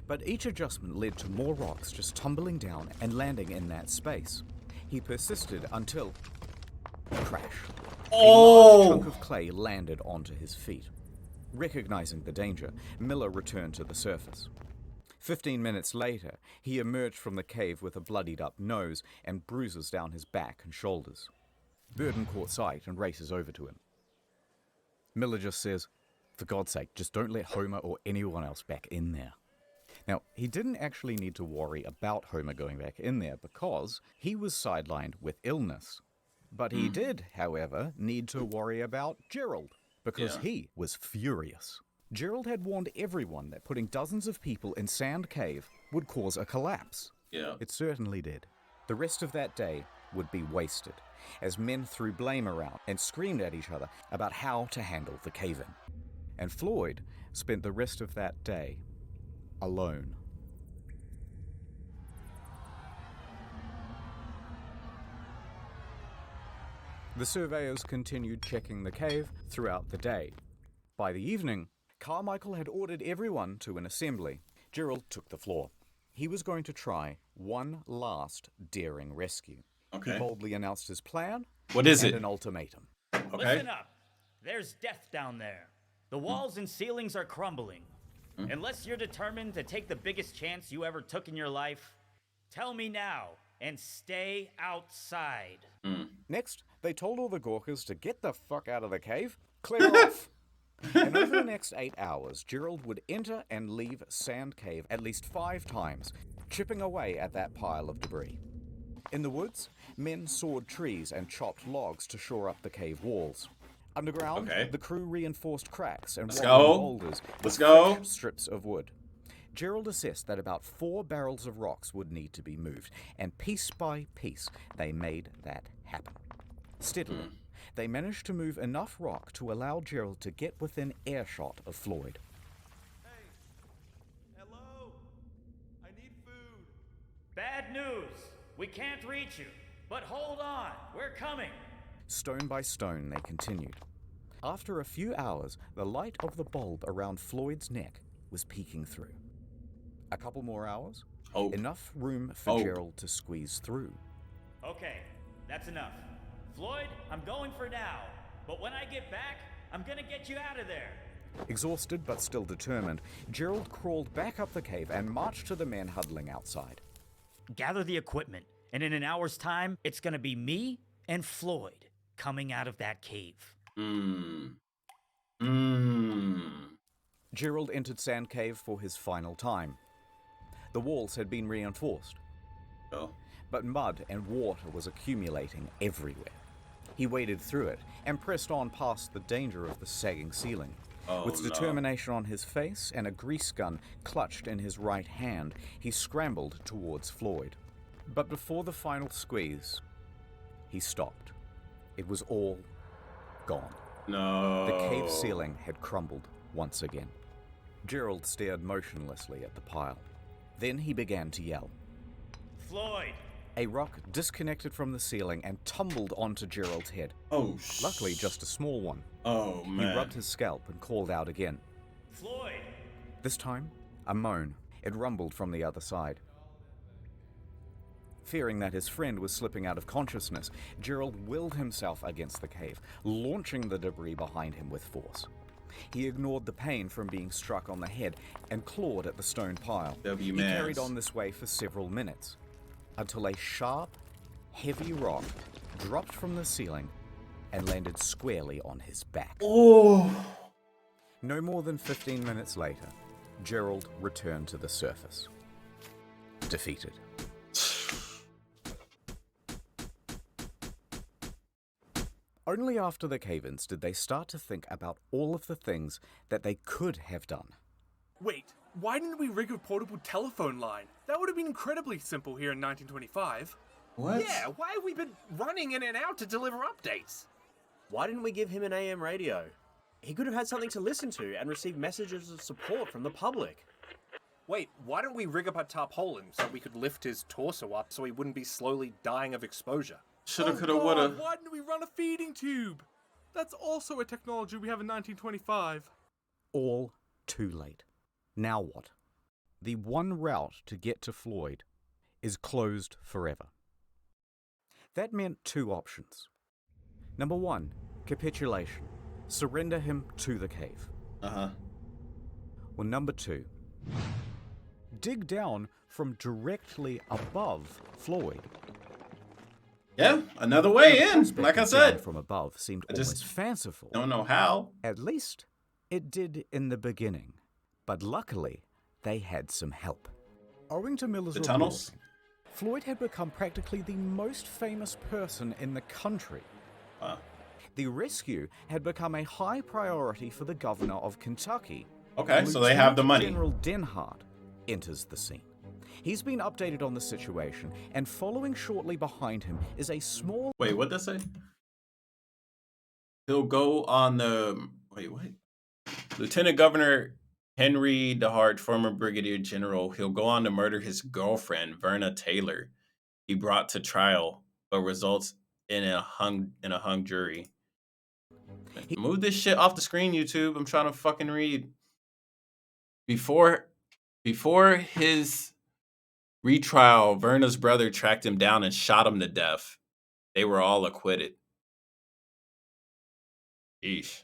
But each adjustment led to more rocks just tumbling down and landing in that space. He persisted until... crash. A large chunk of clay landed onto his feet. Recognizing the danger, Miller returned to the surface. 15 minutes later, he emerged from the cave with a bloodied-up nose and bruises down his back and shoulders. Burden caught sight and races over to him. Miller just says, "For God's sake, just don't let Homer or anyone else back in there." Now, he didn't actually need to worry about Homer going back in there because he was sidelined with illness. But he did, however, need to worry about Gerald because he was furious. Gerald had warned everyone that putting dozens of people in Sand Cave would cause a collapse. Yeah. It certainly did. The rest of that day would be wasted as men threw blame around and screamed at each other about how to handle the cave-in. And Floyd spent the rest of that day alone. The surveyors continued checking the cave throughout the day. By the evening, Carmichael had ordered everyone to an assembly. Gerald took the floor. He was going to try one last daring rescue. Okay. He boldly announced his plan. What is and it? An ultimatum. Okay. Listen up. There's death down there. The walls and ceilings are crumbling. Unless you're determined to take the biggest chance you ever took in your life, tell me now and stay outside. Next, they told all the Gorkas to get the fuck out of the cave, clear off. And over the next 8 hours, Gerald would enter and leave Sand Cave at least 5 times, chipping away at that pile of debris. In the woods, men sawed trees and chopped logs to shore up the cave walls. Underground, the crew reinforced cracks and boulders with fresh strips of wood. Gerald assessed that about 4 barrels of rocks would need to be moved, and piece by piece, they made that happen. Steadily, they managed to move enough rock to allow Gerald to get within earshot of Floyd. Hey! Hello! I need food! Bad news. We can't reach you. But hold on. We're coming. Stone by stone, they continued. After a few hours, the light of the bulb around Floyd's neck was peeking through. A couple more hours, enough room for Gerald to squeeze through. Okay, that's enough. Floyd, I'm going for now. But when I get back, I'm gonna get you out of there. Exhausted but still determined, Gerald crawled back up the cave and marched to the men huddling outside. Gather the equipment, and in an hour's time, it's gonna be me and Floyd coming out of that cave. Gerald entered Sand Cave for his final time. The walls had been reinforced, Oh. but mud and water was accumulating everywhere. He waded through it and pressed on past the danger of the sagging ceiling. Oh, With no. determination on his face and a grease gun clutched in his right hand, he scrambled towards Floyd. But before the final squeeze, he stopped. It was all gone. No. The cave ceiling had crumbled once again. Gerald stared motionlessly at the pile. Then he began to yell. Floyd! A rock disconnected from the ceiling and tumbled onto Gerald's head. Oh, Luckily, just a small one. Oh, He man. rubbed his scalp and called out again. Floyd! This time, a moan. It rumbled from the other side. Fearing that his friend was slipping out of consciousness, Gerald willed himself against the cave, launching the debris behind him with force. He ignored the pain from being struck on the head and clawed at the stone pile. He W-Mans. carried on this way for several minutes, until a sharp, heavy rock dropped from the ceiling and landed squarely on his back. Oh. No more than 15 minutes later, Gerald returned to the surface. Defeated. Only after the cave-ins did they start to think about all of the things that they could have done. Wait, why didn't we rig a portable telephone line? That would have been incredibly simple here in 1925. What? Yeah, why have we been running in and out to deliver updates? Why didn't we give him an AM radio? He could have had something to listen to and receive messages of support from the public. Wait, why don't we rig up a tarpaulin so we could lift his torso up so he wouldn't be slowly dying of exposure? Shoulda, coulda, God, woulda. why didn't we run a feeding tube? That's also a technology we have in 1925. All too late. Now what? The one route to get to Floyd is closed forever. That meant two options. Number one, capitulation. Surrender him to the cave. Uh-huh. Or number two, dig down from directly above Floyd. Yeah, another way in. Prospect Like I of said. down from above seemed I just almost fanciful. Don't know how. At least it did in the beginning. But luckily, they had some help. Owing to Miller's The reporting, tunnels? Floyd had become practically the most famous person in the country. Wow. The rescue had become a high priority for the governor of Kentucky. Okay, so they have the money. General Denhart enters the scene. He's been updated on the situation, and following shortly behind him is a small... Wait, what'd that say? He'll go on the... Wait, what? Lieutenant Governor Henry DeHart, former brigadier general, he'll go on to murder his girlfriend, Verna Taylor. He brought to trial, but results in a hung jury. Move this shit off the screen, YouTube. I'm trying to fucking read. Before his retrial, Verna's brother tracked him down and shot him to death. They were all acquitted. Eesh.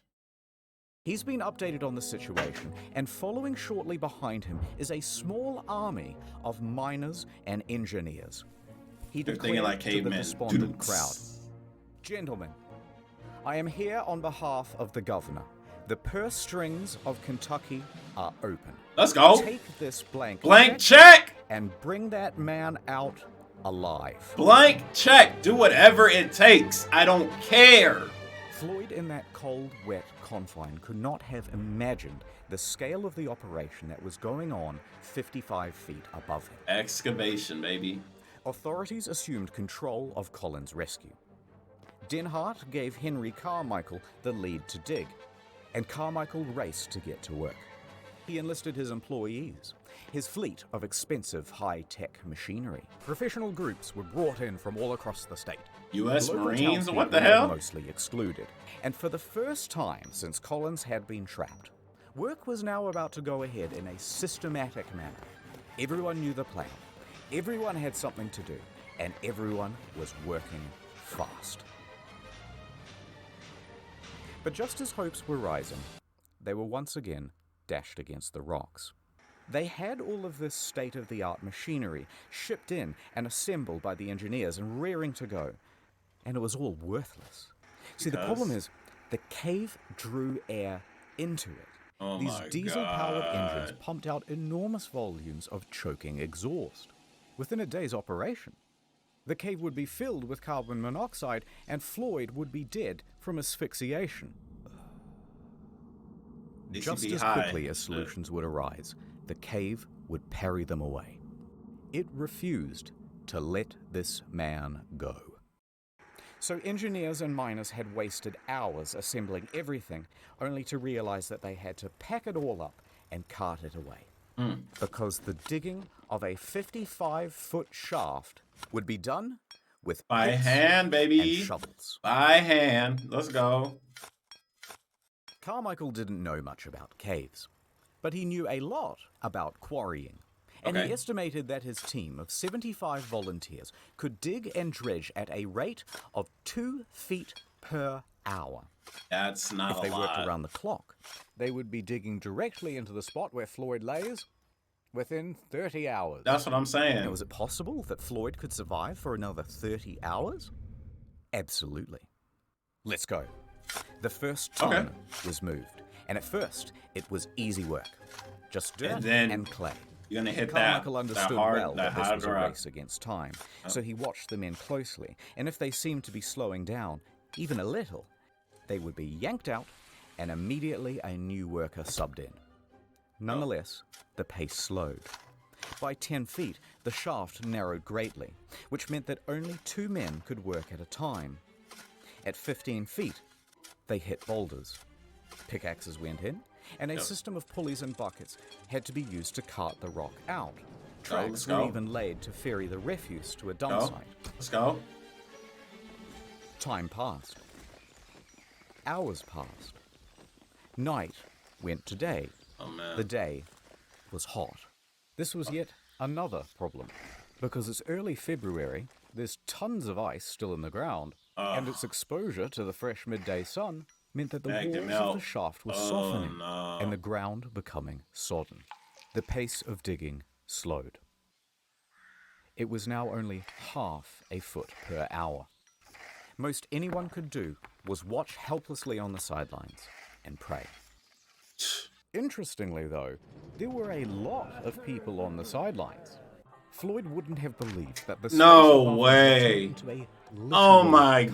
He's been updated on the situation, and following shortly behind him is a small army of miners and engineers. He They're declared thinking like to the cavemen. despondent crowd, "Gentlemen, I am here on behalf of the governor. The purse strings of Kentucky are open. Let's go. Take this blank check and bring that man out alive." Blank check. Do whatever it takes. I don't care. Floyd, in that cold, wet confine, could not have imagined the scale of the operation that was going on 55 feet above him. Excavation, baby. Authorities assumed control of Colin's rescue. Denhart gave Henry Carmichael the lead to dig, and Carmichael raced to get to work. He enlisted his employees, his fleet of expensive high-tech machinery. Professional groups were brought in from all across the state. U.S. Local Marines? townspeople What the were hell? Mostly excluded. And for the first time since Collins had been trapped, work was now about to go ahead in a systematic manner. Everyone knew the plan. Everyone had something to do, and everyone was working fast. But just as hopes were rising, they were once again dashed against the rocks. They had all of this state-of-the-art machinery shipped in and assembled by the engineers and rearing to go, and it was all worthless. See, the problem is the cave drew air into it. Oh These my diesel-powered engines God. pumped out enormous volumes of choking exhaust. Within a day's operation, the cave would be filled with carbon monoxide and Floyd would be dead from asphyxiation. Just ACB as high. quickly as solutions would arise, the cave would parry them away. It refused to let this man go. So engineers and miners had wasted hours assembling everything, only to realize that they had to pack it all up and cart it away. Because the digging of a 55-foot shaft would be done with By picks hand, baby. and shovels. By hand. Let's go. Carmichael didn't know much about caves, but he knew a lot about quarrying. And Okay. he estimated that his team of 75 volunteers could dig and dredge at a rate of 2 feet per hour. That's not If they a worked lot. around the clock, they would be digging directly into the spot where Floyd lays within 30 hours. That's what I'm saying. Now, was it possible that Floyd could survive for another 30 hours? Absolutely. Let's go. The first ton was moved, and at first, it was easy work. Just dirt And then and clay. You're gonna hit Carmichael that understood hard, well that that this was a hard rock. race against time, so he watched the men closely, and if they seemed to be slowing down, even a little, they would be yanked out, and immediately a new worker subbed in. Nonetheless, the pace slowed. By 10 feet, the shaft narrowed greatly, which meant that only 2 men could work at a time. At 15 feet, they hit boulders. Pickaxes went in, and a system of pulleys and buckets had to be used to cart the rock out. Tracks were even laid to ferry the refuse to a dump site. Let's go. Time passed. Hours passed. Night went to day. Oh, man. The day was hot. This was yet another problem, because it's early February, there's tons of ice still in the ground, and its exposure to the fresh midday sun meant that the Bagged him walls of out. the shaft were Oh, softening no. and the ground becoming sodden. The pace of digging slowed. It was now only half a foot per hour. Most anyone could do was watch helplessly on the sidelines and pray. Interestingly, though, there were a lot of people on the sidelines. Floyd wouldn't have believed that the space No above him way. turned into a Oh literal my,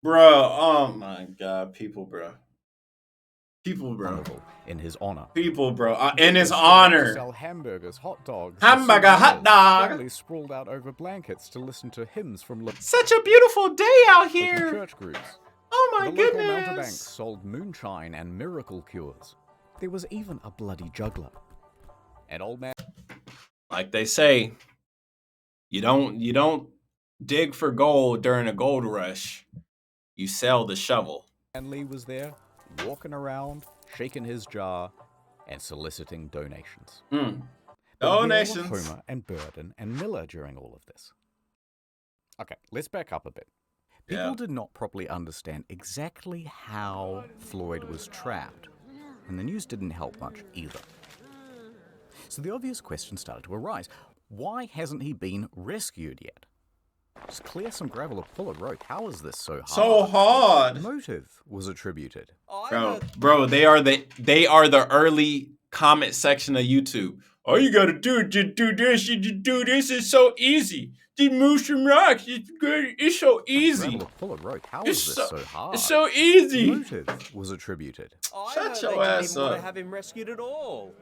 bro. Oh my God. People, bro. People, bro. carnival in his honor. People, bro. In his To honor. sell hamburgers, hot dogs, Hamburger, and hot souvenirs. dog. Families sprawled out over blankets to listen to hymns from Such a beautiful day out local here. church groups. Oh my The local mountebanks goodness. sold moonshine and miracle cures. There was even a bloody juggler. An old man Like they say, you don't dig for gold during a gold rush. You sell the shovel. Lee was there, walking around, shaking his jar, and soliciting donations. But where were Donations. Homer and Burden and Miller during all of this? Okay, let's back up a bit. People Yeah. did not properly understand exactly how Floyd was trapped, and the news didn't help much either. So the obvious question started to arise. Why hasn't he been rescued yet? Just clear some gravel or pull a rope. How is this so hard? So hard. Motive was attributed. Bro, they are the early comment section of YouTube. All you gotta do is just do this. You just do this. It's so easy. Just move some rocks. It's good. It's so easy. Gravel or pull a rope. How It's is this so- so hard? It's so easy. Motive was attributed. Shut They your didn't ass even want up. to have him rescued at all.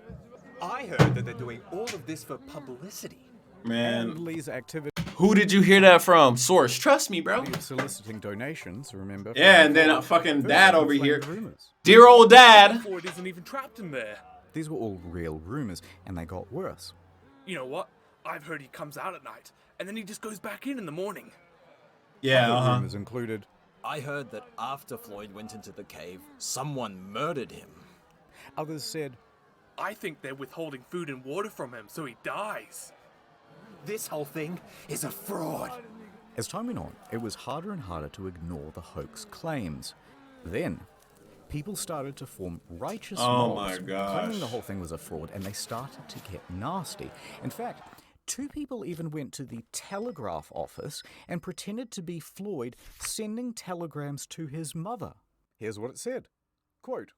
I heard that they're doing all of this for publicity. And Man, Lee's activity who did you hear that from? Source. Trust me, bro. of soliciting donations, remember? from Yeah, and then before, fucking further dad over inflamed here. rumors. Dear old dad. Floyd isn't even trapped in there. These were all real rumors, and they got worse. You know what? I've heard he comes out at night, and then he just goes back in the morning. Yeah, Other rumors included I heard that after Floyd went into the cave, someone murdered him. others said I think they're withholding food and water from him so he dies. This whole thing is a fraud. as time went on, it was harder and harder to ignore the hoax claims. Then, people started to form righteous Oh mobs, my gosh. claiming the whole thing was a fraud, and they started to get nasty. In fact, 2 people even went to the telegraph office and pretended to be Floyd sending telegrams to his mother. Here's what it said. Quote,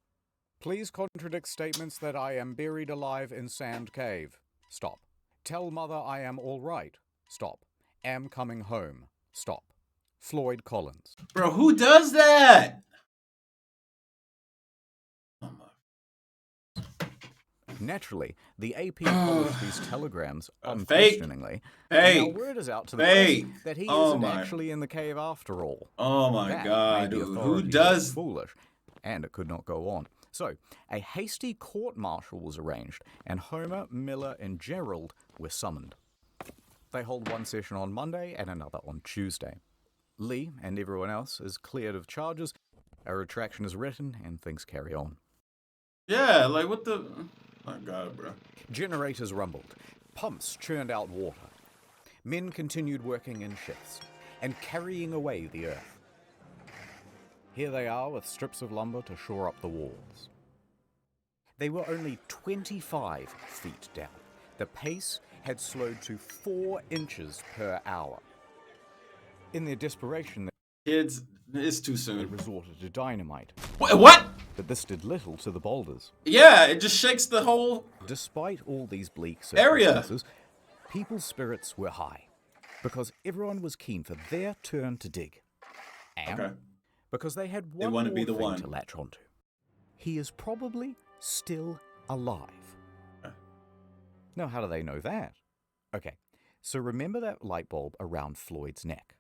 Please contradict statements that I am buried alive in Sand Cave. Stop. Tell mother I am all right. Stop. Am coming home. Stop. Floyd Collins. Bro, who does that? Naturally, the AP published these telegrams Fake. unquestioningly. And now word is out to the press that he isn't my. actually in the cave after all. Oh my That God, made the dude. Who authorities does? look foolish, and it could not go on. So, a hasty court-martial was arranged, and Homer, Miller, and Gerald were summoned. They hold one session on Monday and another on Tuesday. Lee and everyone else is cleared of charges, a retraction is written, and things carry on. Yeah, like what the... My God, bro. Generators rumbled. Pumps churned out water. Men continued working in shifts and carrying away the earth. Here they are with strips of lumber to shore up the walls. They were only 25 feet down. The pace had slowed to 4 inches per hour. In their desperation, Kids, it's too they soon. resorted to dynamite. What? But this did little to the boulders. Yeah, it just shakes the whole... Despite all these bleak Area. circumstances, people's spirits were high because everyone was keen for their turn to dig. And Okay. because they had They one wanna more be the thing one. to latch onto. He is probably still alive. Now, how do they know that? Okay, so remember that light bulb around Floyd's neck?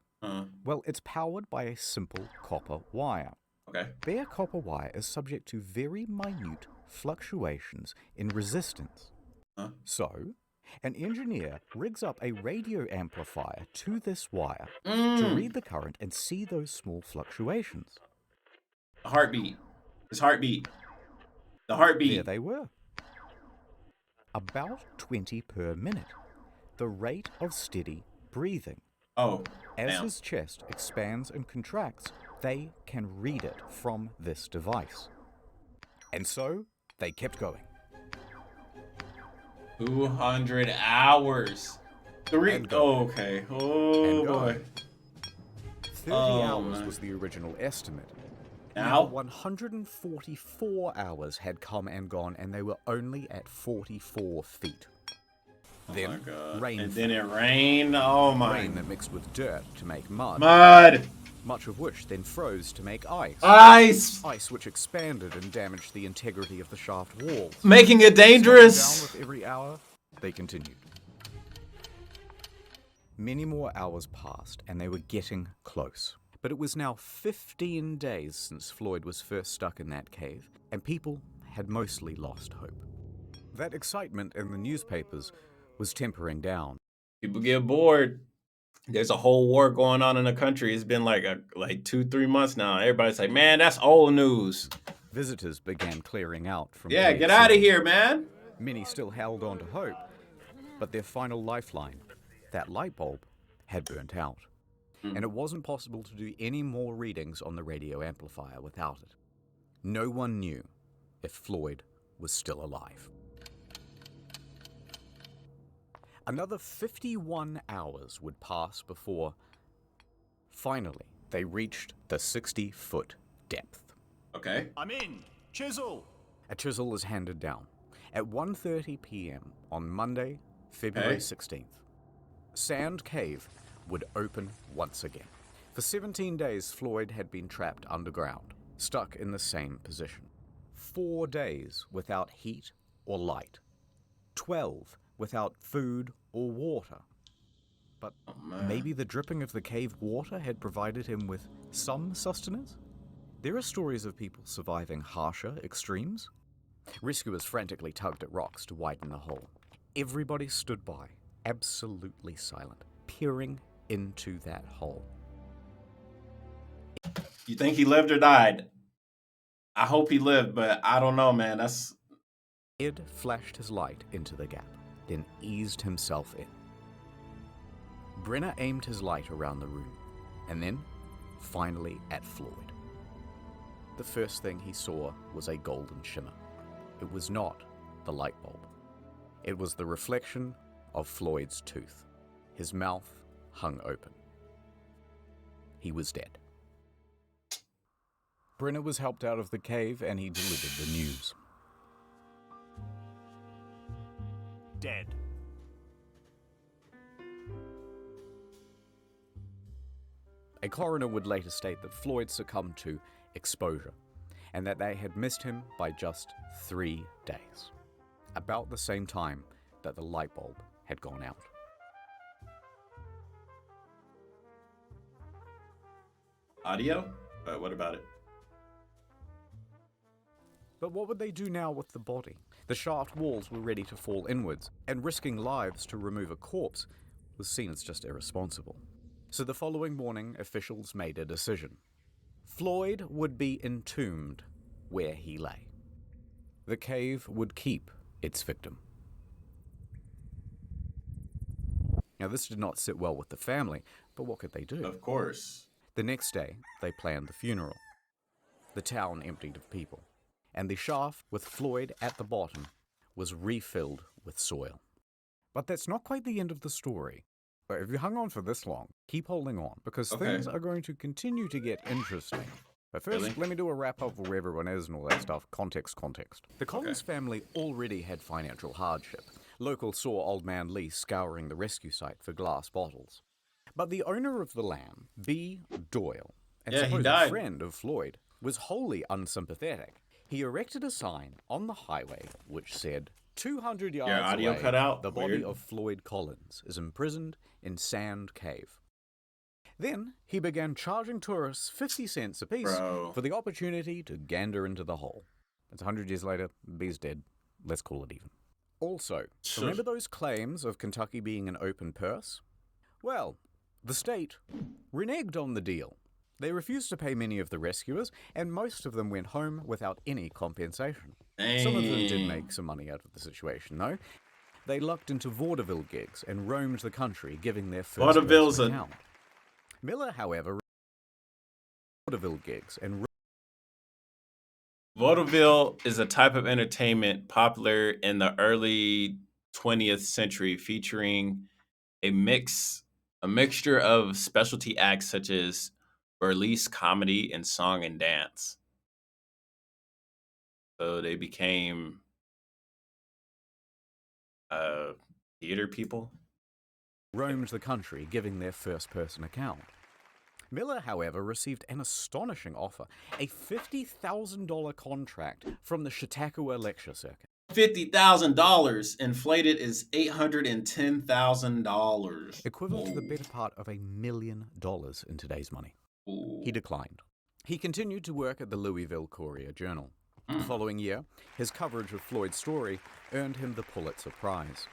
Well, it's powered by a simple copper wire. Okay. Bare copper wire is subject to very minute fluctuations in resistance. So, an engineer rigs up a radio amplifier to this wire to read the current and see those small fluctuations. Heartbeat. His heartbeat. The heartbeat. There they were. About 20 per minute. The rate of steady breathing. Oh, As damn. his chest expands and contracts, they can read it from this device. And so, they kept going. 200 hours. Okay. Oh, boy. 30 hours was the original estimate. Now? 144 hours had come and gone, and they were only at 44 feet. Then, my God. rain And fell. then it rained. Oh, my. Rain that mixed with dirt to make mud. Mud. Much of which then froze to make ice. Ice. Ice which expanded and damaged the integrity of the shaft walls. Making it dangerous. Down with every hour, they continued. Many more hours passed, and they were getting close. But it was now 15 days since Floyd was first stuck in that cave, and people had mostly lost hope. That excitement in the newspapers was tempering down. People get bored. There's a whole war going on in the country. It's been like 2-3 months now. Everybody's like, man, that's old news. Visitors began clearing out from Yeah, Cave get out of City. here, man. Many still held on to hope, but their final lifeline, that light bulb, had burnt out. And it wasn't possible to do any more readings on the radio amplifier without it. No one knew if Floyd was still alive. Another 51 hours would pass before, finally, they reached the 60-foot depth. Okay. I'm in. Chisel. A chisel is handed down. At 1:30 p.m. on Monday, February 16th, Sand Cave would open once again. For 17 days, Floyd had been trapped underground, stuck in the same position. 4 days without heat or light. 12 without food or water. But maybe the dripping of the cave water had provided him with some sustenance? There are stories of people surviving harsher extremes. Rescuers frantically tugged at rocks to widen the hole. Everybody stood by, absolutely silent, peering into that hole. You think he lived or died? I hope he lived, but I don't know, man. That's... Ed flashed his light into the gap, then eased himself in. Brenner aimed his light around the room, and then, finally, at Floyd. The first thing he saw was a golden shimmer. It was not the light bulb. It was the reflection of Floyd's tooth. His mouth hung open. He was dead. Brenner was helped out of the cave and he delivered the news. Dead. A coroner would later state that Floyd succumbed to exposure and that they had missed him by just 3 days, about the same time that the light bulb had gone out. Audio? What about it? But what would they do now with the body? The shaft walls were ready to fall inwards, and risking lives to remove a corpse was seen as just irresponsible. So the following morning, officials made a decision. Floyd would be entombed where he lay. The cave would keep its victim. Now, this did not sit well with the family, but what could they do? Of course. The next day, they planned the funeral. The town emptied of people, and the shaft with Floyd at the bottom was refilled with soil. But that's not quite the end of the story. But if you hung on for this long, keep holding on, because things are going to continue to get interesting. But first, let me do a wrap-up of where everyone is and all that stuff. Context. The Collins family already had financial hardship. Locals saw Old Man Lee scouring the rescue site for glass bottles. But the owner of the land, B. Doyle, and supposed friend of Floyd, was wholly unsympathetic. He erected a sign on the highway which said, 200 yards away, the body of Floyd Collins is imprisoned in Sand Cave. Then he began charging tourists 50 cents apiece for the opportunity to gander into the hole. It's 100 years later, B's dead. Let's call it even. Also, remember those claims of Kentucky being an open purse? Well, the state reneged on the deal. They refused to pay many of the rescuers, and most of them went home without any compensation. Some of them did make some money out of the situation, though. They lucked into vaudeville gigs and roamed the country, giving their first account. Miller, however, vaudeville gigs and vaudeville is a type of entertainment popular in the early 20th century, featuring a mixture of specialty acts such as burlesque comedy and song and dance. So they became theater people. Roamed the country, giving their first-person account. Miller, however, received an astonishing offer, a $50,000 contract from the Chautauqua Lecture Circuit. $50,000 inflated is $810,000. Equivalent to the better part of $1 million in today's money. He declined. He continued to work at the Louisville Courier-Journal. The following year, his coverage of Floyd's story earned him the Pulitzer Prize.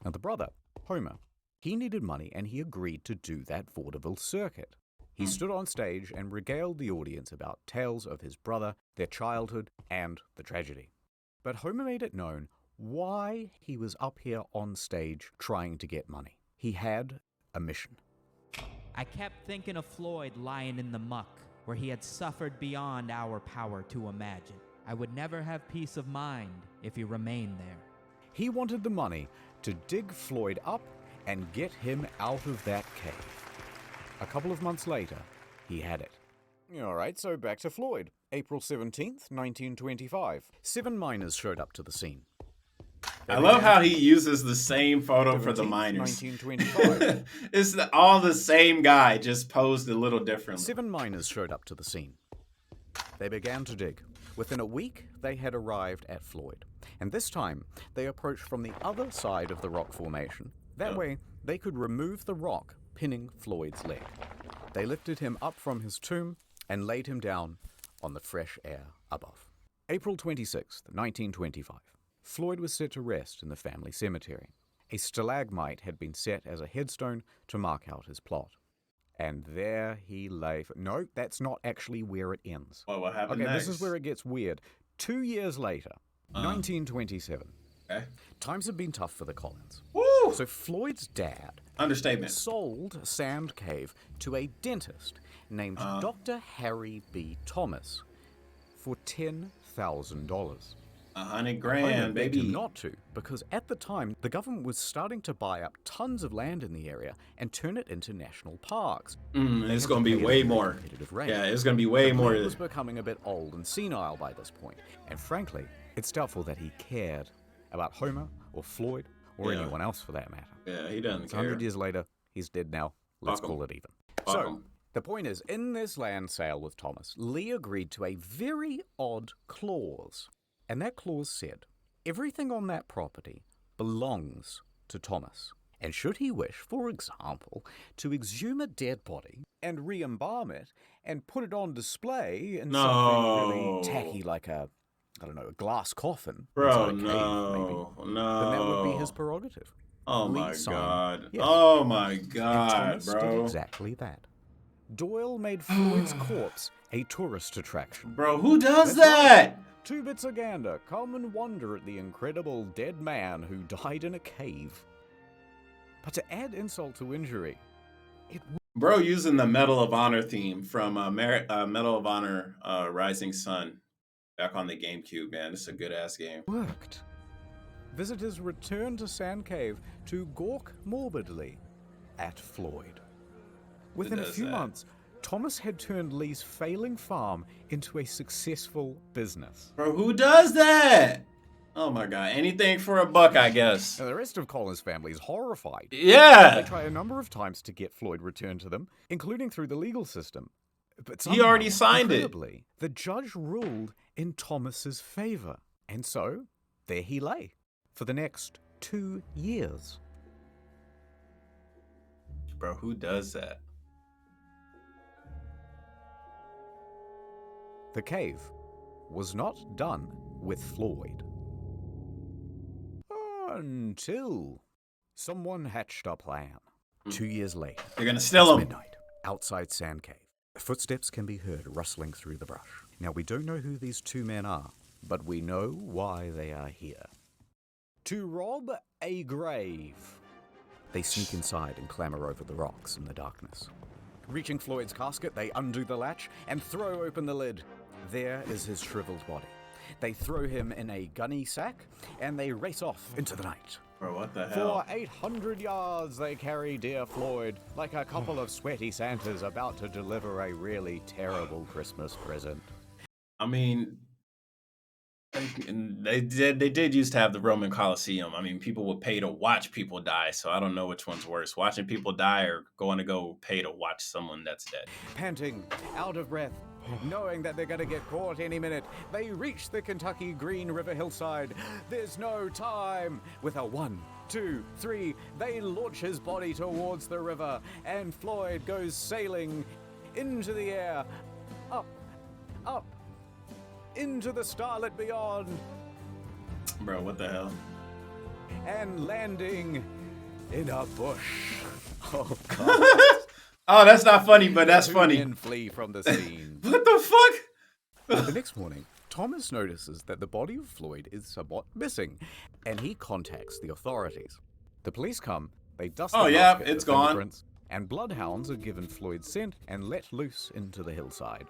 Now, the brother, Homer, he needed money and he agreed to do that vaudeville circuit. He stood on stage and regaled the audience about tales of his brother, their childhood, and the tragedy. But Homer made it known why he was up here on stage trying to get money. He had a mission. I kept thinking of Floyd lying in the muck, where he had suffered beyond our power to imagine. I would never have peace of mind if he remained there. He wanted the money to dig Floyd up and get him out of that cave. A couple of months later, he had it. All right, so back to Floyd. April 17th, 1925. 7 miners showed up to the scene. I love how he uses the same photo for the miners. 1925. It's all the same guy, just posed a little differently. 7 miners showed up to the scene. They began to dig. Within a week, they had arrived at Floyd. And this time, they approached from the other side of the rock formation. That way, they could remove the rock pinning Floyd's leg. They lifted him up from his tomb and laid him down on the fresh air above. April 26th, 1925. Floyd was set to rest in the family cemetery. A stalagmite had been set as a headstone to mark out his plot. And there he lay. No, that's not actually where it ends. Well, what happened next? This is where it gets weird. 2 years later, 1927. Okay. Times have been tough for the Collins. Woo! So Floyd's dad sold Sand Cave to a dentist named Dr. Harry B. Thomas for $10,000. 100 Homer grand, begged him baby. not to, because at the time, the government was starting to buy up tons of land in the area and turn it into national parks. They It's had gonna to be pay a way very more. competitive rate. Yeah, it's gonna be way But more. Lee was becoming a bit old and senile by this point, and frankly, it's doubtful that he cared about Homer or Floyd or Yeah. anyone else for that matter. Yeah, he doesn't It's care. 100 years later, he's dead now. Let's Fuck 'em. call it even. Fuck So, 'em. the point is, in this land sale with Thomas, Lee agreed to a very odd clause. And that clause said, everything on that property belongs to Thomas. And should he wish, for example, to exhume a dead body and re-embalm it and put it on display in something really tacky like a glass coffin Bro, inside a cave, no, maybe, then that would be no. his prerogative. Oh Lee my signed god. yes. Oh my And god, Thomas did bro. exactly that. Doyle made Floyd's corpse a tourist attraction. Bro, who does That's that? right. Two bits of gander come and wonder at the incredible dead man who died in a cave. But to add insult to injury, it Bro, using the Medal of Honor theme from Medal of Honor Rising Sun back on the GameCube, man. This is a good ass game. worked. Visitors returned to Sand Cave to gawk morbidly at Floyd. Within a does few that? months, Thomas had turned Lee's failing farm into a successful business. Bro, who does that? Oh my god. Anything for a buck, I guess. Now, the rest of Colin's family is horrified. Yeah. They try a number of times to get Floyd returned to them, including through the legal system. But He already somehow, signed it. incredibly, the judge ruled in Thomas's favor. And so, there he lay for the next 2 years. Bro, who does that? The cave was not done with Floyd. Until someone hatched a plan. 2 years later. They're gonna steal it's him. midnight, outside Sand Cave. Footsteps can be heard rustling through the brush. Now, we don't know who these two men are, but we know why they are here. To rob a grave. They sneak inside and clamber over the rocks in the darkness. Reaching Floyd's casket, they undo the latch and throw open the lid. There is his shriveled body. They throw him in a gunny sack, and they race off into the night. Bro, what the hell? For 800 yards, they carry dear Floyd, like a couple of sweaty Santas about to deliver a really terrible Christmas present. I mean, they did used to have the Roman Colosseum. I mean, people would pay to watch people die, so I don't know which one's worse. Watching people die or going to go pay to watch someone that's dead. Panting, out of breath, knowing that they're going to get caught any minute, they reach the Kentucky Green River hillside. There's no time. With a 1, 2, 3, they launch his body towards the river, and Floyd goes sailing into the air, up, up, into the starlit beyond, Bro, what the hell? and landing in a bush. Oh, God. Oh, that's not funny, but that's Two funny. men flee from the scene. What the fuck? The next morning, Thomas notices that the body of Floyd is somewhat missing, and he contacts the authorities. The police come, they dust Oh, the yeah, casket it's for gone. fingerprints, and bloodhounds are given Floyd's scent and let loose into the hillside.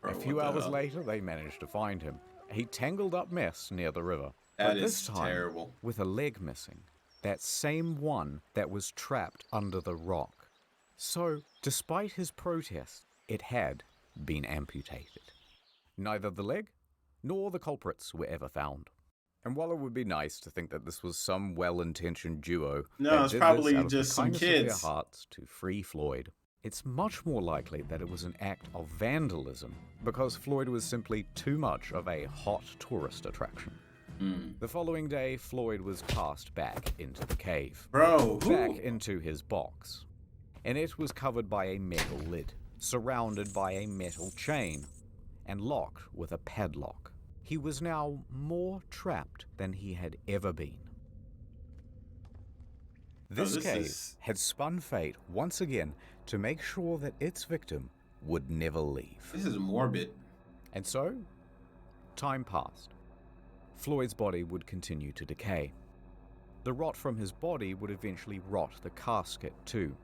Bro, A few what the hours hell? later, they manage to find him, a tangled up mess near the river. That but is this time, terrible. with a leg missing, that same one that was trapped under the rock. So, despite his protest, it had been amputated. Neither the leg nor the culprits were ever found. And while it would be nice to think that this was some well-intentioned duo No, that it's did probably this out of the just some kindness of kids. their hearts to free Floyd, it's much more likely that it was an act of vandalism because Floyd was simply too much of a hot tourist attraction. The following day, Floyd was cast back into the cave. Bro, who? Back into his box. And it was covered by a metal lid, surrounded by a metal chain, and locked with a padlock. He was now more trapped than he had ever been. This this cave is- had spun fate once again to make sure that its victim would never leave. This is morbid. And so, time passed. Floyd's body would continue to decay. The rot from his body would eventually rot the casket too,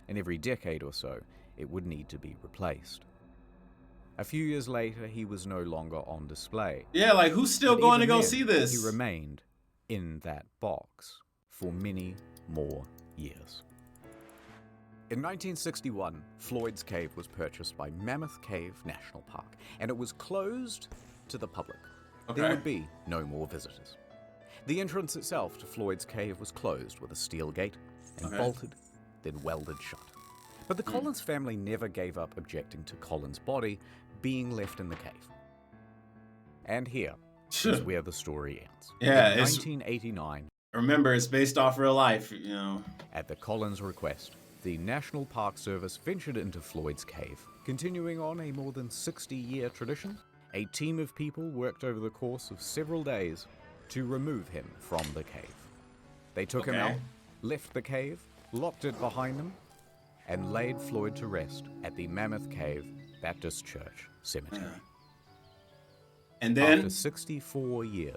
and every decade or so, it would need to be replaced. A few years later, he was no longer on display. Yeah, like who's still But going to even go then, see this? He remained in that box for many more years. In 1961, Floyd's Cave was purchased by Mammoth Cave National Park, and it was closed to the public. There Okay. would be no more visitors. The entrance itself to Floyd's Cave was closed with a steel gate and Okay. bolted, then welded shut. But the Collins family never gave up objecting to Collins' body being left in the cave. And here is where the story ends. Yeah, In it's- 1989, Remember, it's based off real life, you know. at the Collins' request, the National Park Service ventured into Floyd's Cave. Continuing on a more than 60-year tradition, a team of people worked over the course of several days to remove him from the cave. They took him Okay. out, left the cave, locked it behind them, and laid Floyd to rest at the Mammoth Cave Baptist Church Cemetery. And then After 64 years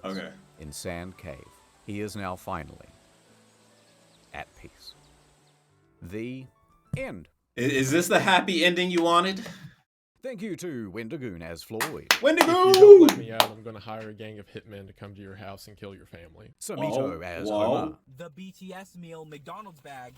in Sand Cave, he is now finally at peace. The end. Is this the happy ending you wanted? Thank you to Wendigoon as Floyd. If you don't let me out, I'm going to hire a gang of hitmen to come to your house and kill your family. Samito as Homer. The BTS meal McDonald's bag.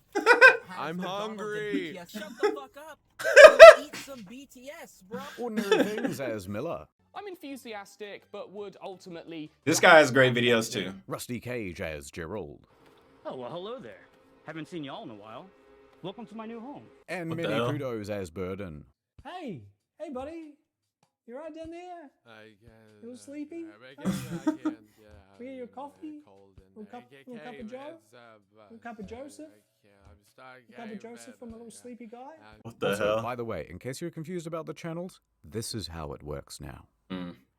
I'm McDonald's and hungry. BTS. Shut the fuck up. Go eat some BTS, bro. Ordinary Things as Miller. I'm enthusiastic, but would ultimately. This guy has great videos too. Rusty Cage as Gerald. Oh, well, hello there. Haven't seen y'all in a while. Welcome to my new home. And What the Many hell? Kudos as Burden. Hey, buddy. You right down there? You all sleepy? We get your coffee? Little cup of Joe? Little cup of Joseph? A cup of Joseph from a little sleepy guy? What the Also, hell? by the way, in case you're confused about the channels, this is how it works now.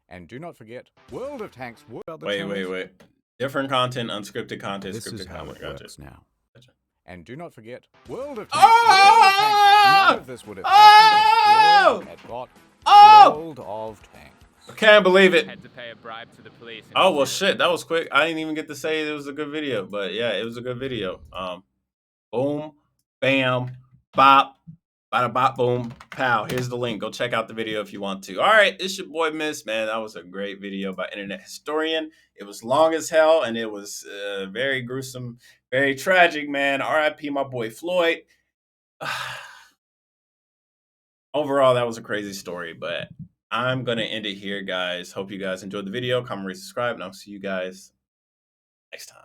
And do not forget, World of Tanks. About the Wait. channels. Different content, unscripted content, This scripted is how content. it Gotcha. works now. Gotcha. And do not forget, World of Tanks. Oh! None of this would have happened if Floyd had got World of Tanks. I can't believe it. Had to pay a bribe to the police. Oh well, shit. That was quick. I didn't even get to say it was a good video, but yeah, it was a good video. Boom, bam, bop, bada bop, boom, pow. Here's the link. Go check out the video if you want to. All right, it's your boy Miss. Man, that was a great video by Internet Historian. It was long as hell, and it was very gruesome, very tragic. Man, R.I.P. my boy Floyd. Overall, that was a crazy story, but I'm going to end it here, guys. Hope you guys enjoyed the video. Comment, rate, subscribe, and I'll see you guys next time.